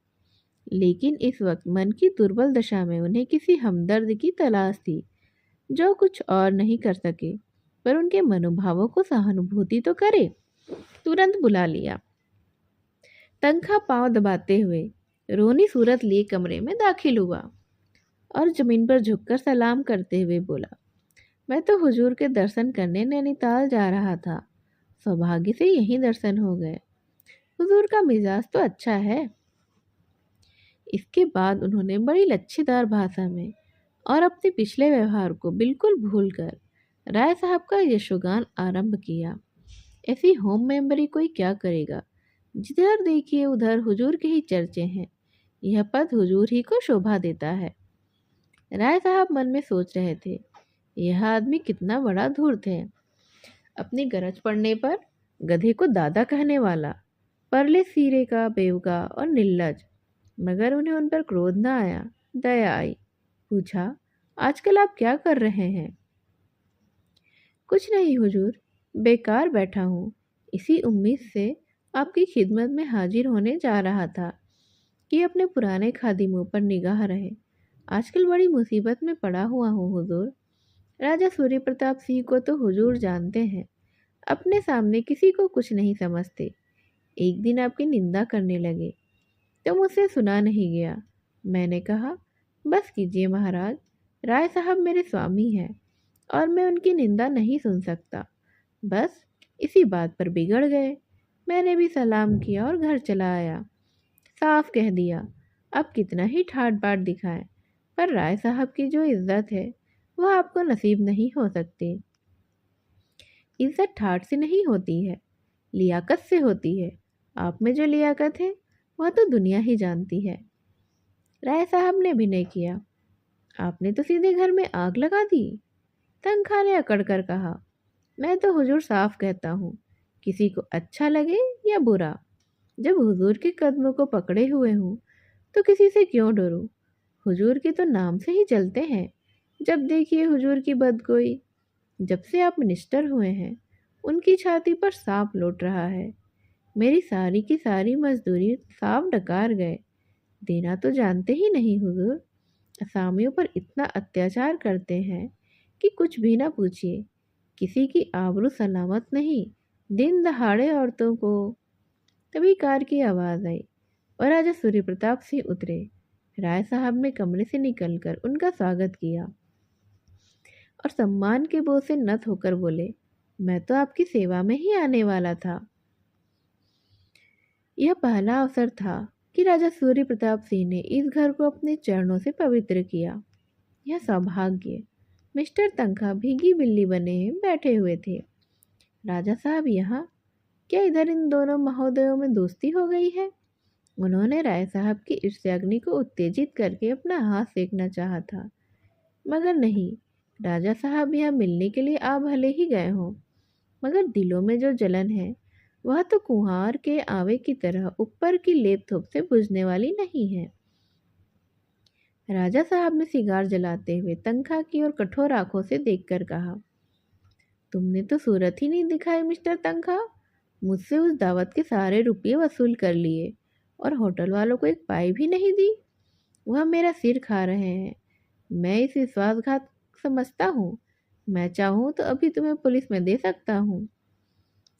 लेकिन इस वक्त मन की दुर्बल दशा में उन्हें किसी हमदर्द की तलाश थी जो कुछ और नहीं कर सके पर उनके मनोभावों को सहानुभूति तो करे। तुरंत बुला लिया। तनखा पांव दबाते हुए रोनी सूरत लिए कमरे में दाखिल हुआ और जमीन पर झुककर सलाम करते हुए बोला, मैं तो हुजूर के दर्शन करने नैनीताल जा रहा था। सौभाग्य से यहीं दर्शन हो गए। हुजूर का मिजाज तो अच्छा है। इसके बाद उन्होंने बड़ी लच्छेदार भाषा में और अपने पिछले व्यवहार को बिल्कुल भूलकर राय साहब का यशोगान आरंभ किया। ऐसी होम मेंबरी कोई क्या करेगा? जिधर देखिए उधर हुजूर के ही चर्चे हैं। यह पद हुजूर ही को शोभा देता है। राय साहब मन में सोच रहे थे, यह आदमी कितना बड़ा धूर्त है। अपनी गरज पड़ने पर गधे को दादा कहने वाला, परले सिरे का बेवका और निर्लज। मगर उन्हें उन पर क्रोध न आया, दया आई। पूछा, आजकल आप क्या कर रहे हैं? कुछ नहीं हुजूर, बेकार बैठा हूँ। इसी उम्मीद से आपकी खिदमत में हाजिर होने जा रहा था कि अपने पुराने खादिमों पर निगाह रहे। आजकल बड़ी मुसीबत में पड़ा हुआ हूँ हुजूर। राजा सूर्य प्रताप सिंह को तो हुजूर जानते हैं, अपने सामने किसी को कुछ नहीं समझते। एक दिन आपकी निंदा करने लगे तो मुझसे सुना नहीं गया। मैंने कहा, बस कीजिए महाराज, राय साहब मेरे स्वामी हैं और मैं उनकी निंदा नहीं सुन सकता। बस इसी बात पर बिगड़ गए। मैंने भी सलाम किया और घर चला आया। साफ कह दिया, अब कितना ही ठाट बाट दिखाएं, पर राय साहब की जो इज्जत है वह आपको नसीब नहीं हो सकती। इज्जत ठाट से नहीं होती है, लियाकत से होती है। आप में जो लियाकत है वह तो दुनिया ही जानती है। राय साहब ने विनय किया, आपने तो सीधे घर में आग लगा दी। तनखा ने अकड़ कर कहा, मैं तो हुजूर साफ कहता हूँ, किसी को अच्छा लगे या बुरा, जब हुजूर के कदमों को पकड़े हुए हूँ तो किसी से क्यों डरूं। हुजूर के तो नाम से ही चलते हैं। जब देखिए हुजूर की बदगोई। जब से आप मिनिस्टर हुए हैं उनकी छाती पर सांप लौट रहा है। मेरी सारी की सारी मजदूरी सांप डकार गए। देना तो जानते ही नहीं हुजूर। असामियों पर इतना अत्याचार करते हैं कि कुछ भी ना पूछिए। किसी की आबरू सलामत नहीं। दिन दहाड़े औरतों को। तभी कार की आवाज आई और राजा सूर्य प्रताप सिंह उतरे। राय साहब ने कमरे से निकलकर उनका स्वागत किया और सम्मान के बोझ से नत होकर बोले, मैं तो आपकी सेवा में ही आने वाला था। यह पहला अवसर था कि राजा सूर्य प्रताप सिंह ने इस घर को अपने चरणों से पवित्र किया। यह सौभाग्य। मिस्टर तनखा भीगी बिल्ली बने बैठे हुए थे। राजा साहब यहाँ, क्या इधर इन दोनों महोदयों में दोस्ती हो गई है? उन्होंने राय साहब की ईर्ष्याग्नि को उत्तेजित करके अपना हाथ सेकना चाहा था, मगर नहीं। राजा साहब यहाँ मिलने के लिए आ भले ही गए हों, मगर दिलों में जो जलन है वह तो कुम्हार के आवे की तरह ऊपर की लेप थोप से बुझने वाली नहीं है। राजा साहब ने सिगार जलाते हुए तनखा की ओर कठोर आंखों से देखकर कहा, तुमने तो सूरत ही नहीं दिखाई मिस्टर तनखा। मुझसे उस दावत के सारे रुपये वसूल कर लिए और होटल वालों को एक पाई भी नहीं दी। वह मेरा सिर खा रहे हैं। मैं इस विश्वासघात समझता हूँ। मैं चाहूँ तो अभी तुम्हें पुलिस में दे सकता हूँ।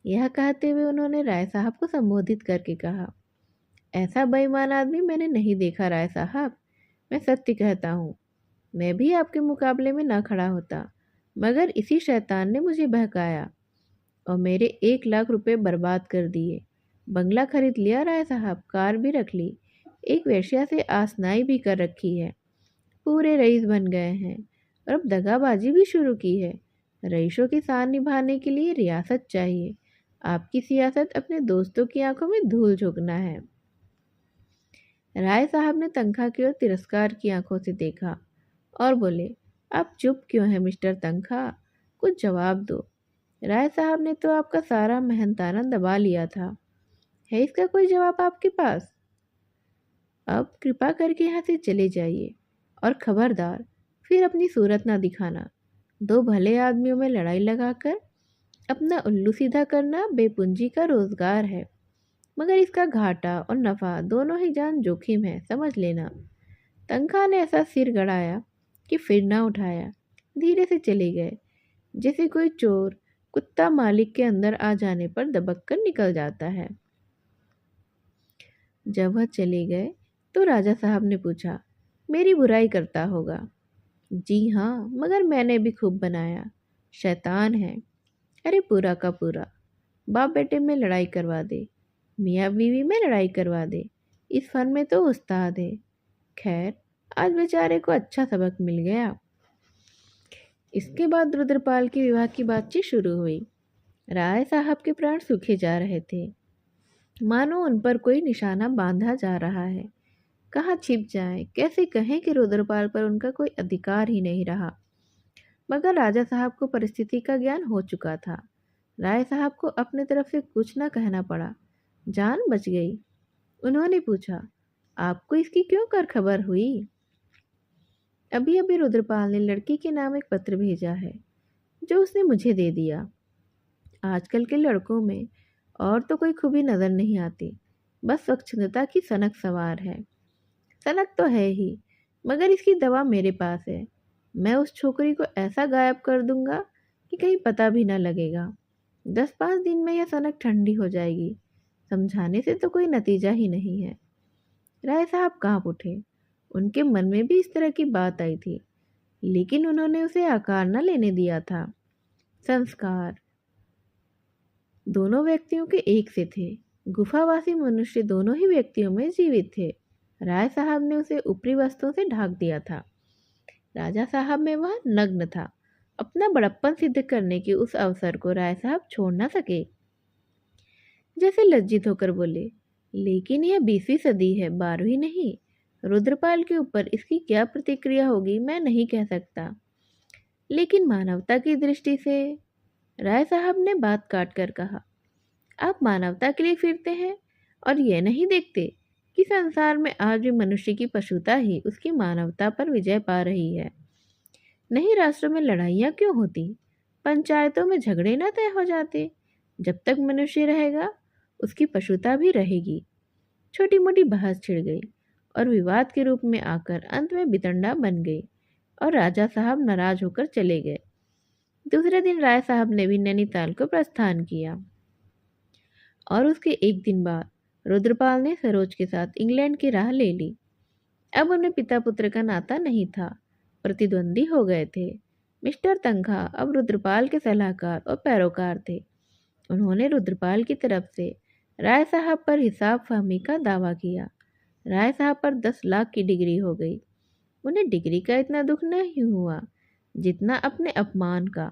यह कहते हुए उन्होंने राय साहब को संबोधित करके कहा, ऐसा बेईमान आदमी मैंने नहीं देखा राय साहब। मैं सत्य कहता हूँ, मैं भी आपके मुकाबले में ना खड़ा होता, मगर इसी शैतान ने मुझे बहकाया और मेरे 1 लाख रुपए बर्बाद कर दिए। बंगला खरीद लिया राय साहब, कार भी रख ली, एक वेश्या से आसनाई भी कर रखी है, पूरे रईस बन गए हैं और अब दगाबाजी भी शुरू की है। रईसों की शान निभाने के लिए रियासत चाहिए। आपकी सियासत अपने दोस्तों की आंखों में धूल झोंकना है। राय साहब ने तनखा की ओर तिरस्कार की आंखों से देखा और बोले, आप चुप क्यों हैं मिस्टर तनखा? कुछ जवाब दो। राय साहब ने तो आपका सारा मेहनताना दबा लिया था। है इसका कोई जवाब आपके पास? अब कृपा करके यहाँ से चले जाइए और खबरदार फिर अपनी सूरत ना दिखाना। दो भले आदमियों में लड़ाई लगाकर अपना उल्लू सीधा करना बेपूंजी का रोजगार है, मगर इसका घाटा और नफा दोनों ही जान जोखिम है, समझ लेना। तनखा ने ऐसा सिर गड़ाया कि फिर ना उठाया। धीरे से चले गए, जैसे कोई चोर कुत्ता मालिक के अंदर आ जाने पर दबक कर निकल जाता है। जब वह चले गए तो राजा साहब ने पूछा, मेरी बुराई करता होगा? जी हाँ, मगर मैंने भी खूब बनाया। शैतान है, अरे पूरा का पूरा। बाप बेटे में लड़ाई करवा दे, मियाँ बीवी में लड़ाई करवा दे, इस फन में तो उस्ताद है। खैर, आज बेचारे को अच्छा सबक मिल गया। इसके बाद रुद्रपाल के विवाह की बातचीत शुरू हुई। राय साहब के प्राण सूखे जा रहे थे, मानो उन पर कोई निशाना बांधा जा रहा है। कहाँ छिप जाएं, कैसे कहें कि रुद्रपाल पर उनका कोई अधिकार ही नहीं रहा। मगर राजा साहब को परिस्थिति का ज्ञान हो चुका था। राय साहब को अपने तरफ से कुछ न कहना पड़ा, जान बच गई। उन्होंने पूछा, आपको इसकी क्यों कर खबर हुई? अभी अभी रुद्रपाल ने लड़की के नाम एक पत्र भेजा है, जो उसने मुझे दे दिया। आजकल के लड़कों में और तो कोई खूबी नजर नहीं आती, बस स्वच्छंदता की सनक सवार है। सनक तो है ही, मगर इसकी दवा मेरे पास है। मैं उस छोकरी को ऐसा गायब कर दूंगा कि कहीं पता भी न लगेगा। 10-5 दिन में यह सनक ठंडी हो जाएगी। समझाने से तो कोई नतीजा ही नहीं है। राय साहब कांप उठे। उनके मन में भी इस तरह की बात आई थी, लेकिन उन्होंने उसे आकार न लेने दिया था। संस्कार दोनों व्यक्तियों के एक से थे। गुफावासी मनुष्य दोनों ही व्यक्तियों में जीवित थे। राय साहब ने उसे ऊपरी वस्त्रों से ढाक दिया था, राजा साहब में वह नग्न था। अपना बड़प्पन सिद्ध करने के उस अवसर को राय साहब छोड़ न सके। जैसे लज्जित होकर बोले, लेकिन यह 20वीं सदी है, 12वीं नहीं। रुद्रपाल के ऊपर इसकी क्या प्रतिक्रिया होगी मैं नहीं कह सकता, लेकिन मानवता की दृष्टि से। राय साहब ने बात काट कर कहा, आप मानवता के लिए फिरते हैं और यह नहीं देखते कि संसार में आज भी मनुष्य की पशुता ही उसकी मानवता पर विजय पा रही है। नहीं राष्ट्रों में लड़ाइयाँ क्यों होती, पंचायतों में झगड़े न तय हो जाते। जब तक मनुष्य रहेगा उसकी पशुता भी रहेगी। छोटी मोटी बहस छिड़ गई और विवाद के रूप में आकर अंत में बितंडा बन गई और राजा साहब नाराज होकर चले गए। दूसरे दिन राय साहब ने भी नैनीताल को प्रस्थान किया और उसके एक दिन बाद रुद्रपाल ने सरोज के साथ इंग्लैंड की राह ले ली। अब उनमें पिता पुत्र का नाता नहीं था, प्रतिद्वंदी हो गए थे। मिस्टर तनखा अब रुद्रपाल के सलाहकार और पैरोकार थे। उन्होंने रुद्रपाल की तरफ से राय साहब पर हिसाब फहमी का दावा किया। राय साहब पर 10 लाख की डिग्री हो गई। उन्हें डिग्री का इतना दुख नहीं हुआ जितना अपने अपमान का।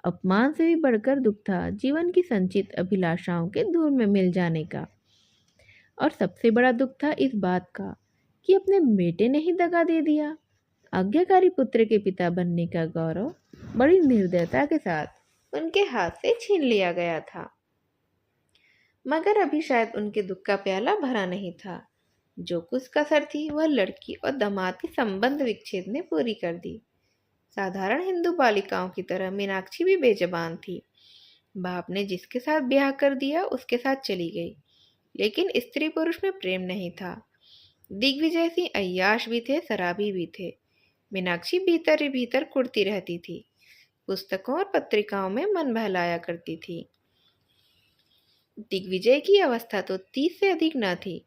अपमान से भी बढ़कर दुख था जीवन की संचित अभिलाषाओं के धूल में मिल जाने का। और सबसे बड़ा दुख था इस बात का कि अपने बेटे ने ही दगा दे दिया। आज्ञाकारी पुत्र के पिता बनने का गौरव बड़ी निर्दयता के साथ उनके हाथ से छीन लिया गया था। मगर अभी शायद उनके दुख का प्याला भरा नहीं था। जो कुछ कसर थी वह लड़की और दामाद के संबंध विच्छेद ने पूरी कर दी। साधारण हिंदू बालिकाओं की तरह मीनाक्षी भी बेजबान थी। बाप ने जिसके साथ ब्याह कर दिया उसके साथ चली गई। लेकिन स्त्री पुरुष में प्रेम नहीं था। दिग्विजय सिंह अय्याश भी थे, शराबी भी थे। मीनाक्षी भीतर ही भीतर कुढ़ती रहती थी। पुस्तकों और पत्रिकाओं में मन बहलाया करती थी। दिग्विजय की अवस्था तो 30 से अधिक न थी।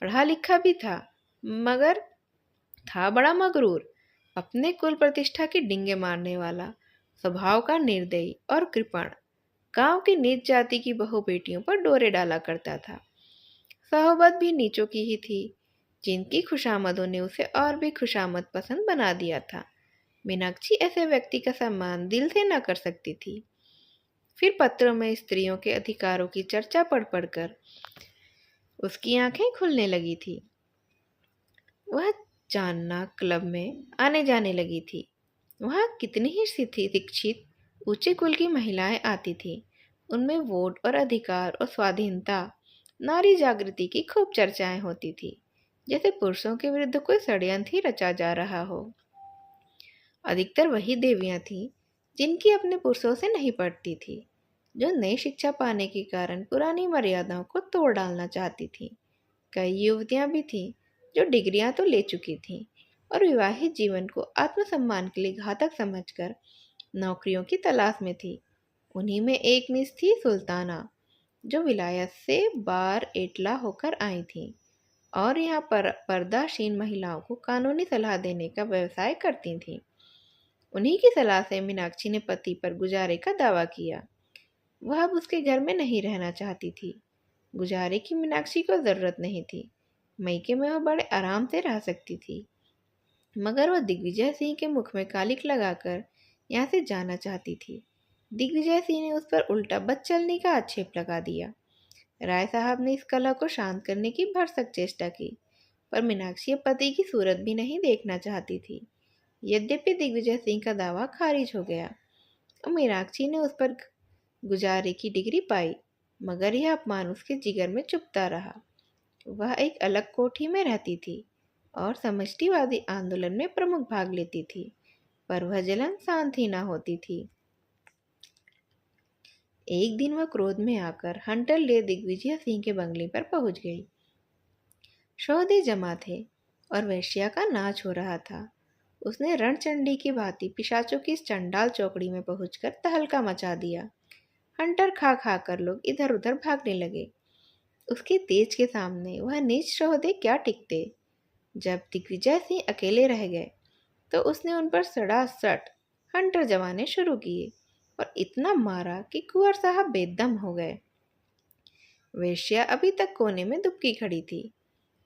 पढ़ा लिखा भी था, मगर था बड़ा मगरूर, अपने कुल प्रतिष्ठा की डींगे मारने वाला, स्वभाव का निर्दयी और कृपण। गांव की नीच जाति की बहू बेटियों पर डोरे डाला करता था। सोहबत भी नीचों की ही थी, जिनकी खुशामदों ने उसे और भी खुशामद पसंद बना दिया था। मीनाक्षी ऐसे व्यक्ति का सम्मान दिल से न कर सकती थी। फिर पत्रों में स्त्रियों के अधिकारों की चर्चा पढ़ पढ़कर उसकी आंखें खुलने लगी थी। वह जानना क्लब में आने जाने लगी थी। वहाँ कितनी ही शिक्षित ऊंचे कुल की महिलाएं आती थी। उनमें वोट और अधिकार और स्वाधीनता, नारी जागृति की खूब चर्चाएं होती थी, जैसे पुरुषों के विरुद्ध कोई षड्यंत्र ही रचा जा रहा हो। अधिकतर वही देवियां थीं जिनकी अपने पुरुषों से नहीं पड़ती थी, जो नई शिक्षा पाने के कारण पुरानी मर्यादाओं को तोड़ डालना चाहती थीं। कई युवतियां भी थीं जो डिग्रियां तो ले चुकी थीं और विवाहित जीवन को आत्मसम्मान के लिए घातक समझकर नौकरियों की तलाश में थी। उन्हीं में एक मिस थी सुल्ताना, जो विलायत से बार एटला होकर आई थी और यहाँ पर पर्दाशीन महिलाओं को कानूनी सलाह देने का व्यवसाय करती थीं। उन्हीं की सलाह से मीनाक्षी ने पति पर गुजारे का दावा किया। वह अब उसके घर में नहीं रहना चाहती थी। गुजारे की मीनाक्षी को जरूरत नहीं थी। मैके में वह बड़े आराम से रह सकती थी, मगर वह दिग्विजय सिंह के मुख में कालिक लगाकर यहाँ से जाना चाहती थी। दिग्विजय सिंह ने उस पर उल्टा बदचलनी का आक्षेप लगा दिया। राय साहब ने इस कलह को शांत करने की भरसक चेष्टा की, पर मीनाक्षी पति की सूरत भी नहीं देखना चाहती थी। यद्यपि दिग्विजय सिंह का दावा खारिज हो गया और मीनाक्षी ने उस पर गुजारे की डिग्री पाई, मगर यह अपमान उसके जिगर में चुभता रहा। वह एक अलग कोठी में रहती थी और समष्टिवादी आंदोलन में प्रमुख भाग लेती थी, पर वह जलन शांत ही न होती थी। एक दिन वह क्रोध में आकर हंटर ले दिग्विजय सिंह के बंगले पर पहुंच गई। सौदे जमा थे और वेश्या का नाच हो रहा था। उसने रणचंडी की भांति पिशाचों की इस चंडाल चौकड़ी में पहुंचकर तहलका मचा दिया। हंटर खा खा कर लोग इधर उधर भागने लगे। उसके तेज के सामने वह नीच सौदे क्या टिकते। जब दिग्विजय सिंह अकेले रह गए तो उसने उन पर सड़ासट हंटर जमाने शुरू किए और इतना मारा कि कुंवर साहब बेदम हो गए। वेश्या अभी तक कोने में दुबकी खड़ी थी।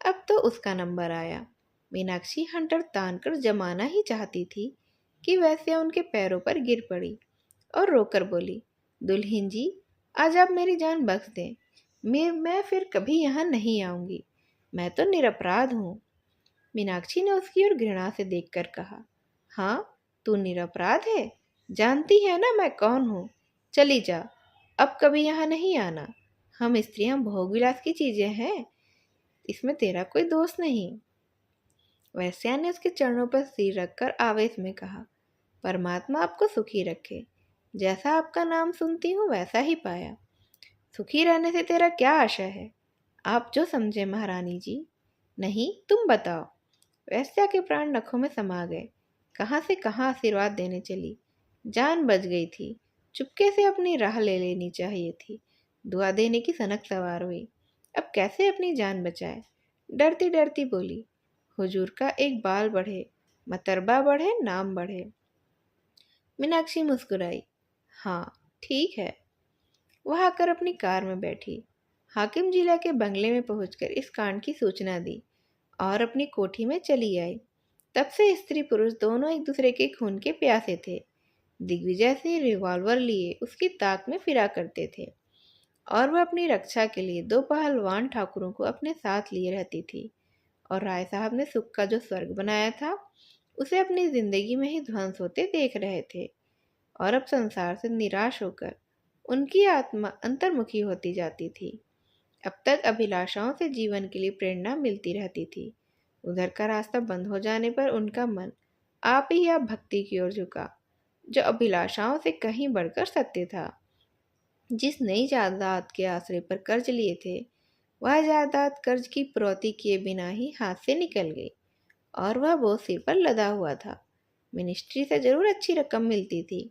अब तो उसका नंबर आया। मीनाक्षी हंटर तान कर जमाना ही चाहती थी कि वेश्या उनके पैरों पर गिर पड़ी और रोकर बोली, दुल्हन जी, आज आप मेरी जान बख्श दें। मैं फिर कभी यहाँ नहीं आऊंगी। मैं तो निरपराध हूँ। मीनाक्षी ने उसकी ओर घृणा से देखकर कहा, हाँ, तू निरपराध है। जानती है ना मैं कौन हूँ। चली जा, अब कभी यहाँ नहीं आना। हम स्त्रियां भोगविलास की चीजें हैं, इसमें तेरा कोई दोष नहीं। वैश्या ने उसके चरणों पर सिर रखकर आवेश में कहा, परमात्मा आपको सुखी रखे। जैसा आपका नाम सुनती हूँ वैसा ही पाया। सुखी रहने से तेरा क्या आशय है? आप जो समझे महारानी जी। नहीं, तुम बताओ। वैश्या के प्राण नखों में समा गए। कहाँ से कहाँ आशीर्वाद देने चली। जान बच गई थी। चुपके से अपनी राह ले लेनी चाहिए थी। दुआ देने की सनक सवार हुई। अब कैसे अपनी जान बचाए? डरती डरती बोली, हुजूर का एक बाल बढ़े, मतरबा बढ़े, नाम बढ़े। मीनाक्षी मुस्कुराई। हाँ, ठीक है। वह आकर अपनी कार में बैठी। हाकिम जिला के बंगले में पहुंचकर इस कांड की सूचना दी और अपनी कोठी में चली आई। तब से स्त्री पुरुष दोनों एक दूसरे के खून के प्यासे थे। दिग्विजय से रिवॉल्वर लिए उसकी ताक में फिरा करते थे और वह अपनी रक्षा के लिए दो पहलवान ठाकुरों को अपने साथ लिए रहती थी। और राय साहब ने सुख का जो स्वर्ग बनाया था उसे अपनी जिंदगी में ही ध्वंस होते देख रहे थे और अब संसार से निराश होकर उनकी आत्मा अंतर्मुखी होती जाती थी। अब तक अभिलाषाओं से जीवन के लिए प्रेरणा मिलती रहती थी। उधर का रास्ता बंद हो जाने पर उनका मन आप ही आप भक्ति की ओर झुका, जो अभिलाषाओं से कहीं बढ़कर सत्य था। जिस नई जायदाद के आश्रय पर कर्ज लिए थे, वह जायदाद कर्ज की फिरौती किए बिना ही हाथ से निकल गई और वह बोझ सिर पर लदा हुआ था। मिनिस्ट्री से जरूर अच्छी रकम मिलती थी,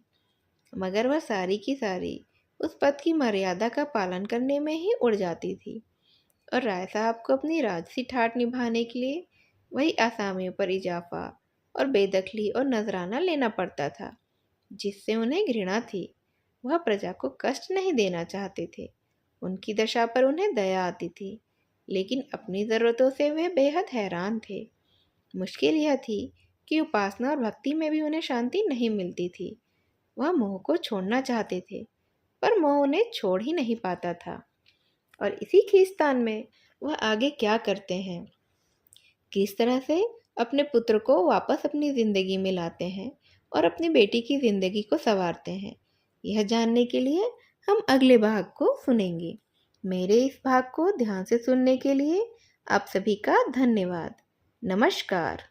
मगर वह सारी की सारी उस पद की मर्यादा का पालन करने में ही उड़ जाती थी और राय साहब को अपनी राजसी ठाट निभाने के लिए वही आसामियों पर इजाफा और बेदखली और नजराना लेना पड़ता था, जिससे उन्हें घृणा थी। वह प्रजा को कष्ट नहीं देना चाहते थे। उनकी दशा पर उन्हें दया आती थी, लेकिन अपनी ज़रूरतों से वे बेहद हैरान थे। मुश्किल यह थी कि उपासना और भक्ति में भी उन्हें शांति नहीं मिलती थी। वह मोह को छोड़ना चाहते थे, पर मोह उन्हें छोड़ ही नहीं पाता था। और इसी खींचतान में वह आगे क्या करते हैं, किस तरह से अपने पुत्र को वापस अपनी ज़िंदगी में लाते हैं और अपनी बेटी की ज़िंदगी को संवारते हैं, यह जानने के लिए हम अगले भाग को सुनेंगे। मेरे इस भाग को ध्यान से सुनने के लिए आप सभी का धन्यवाद। नमस्कार।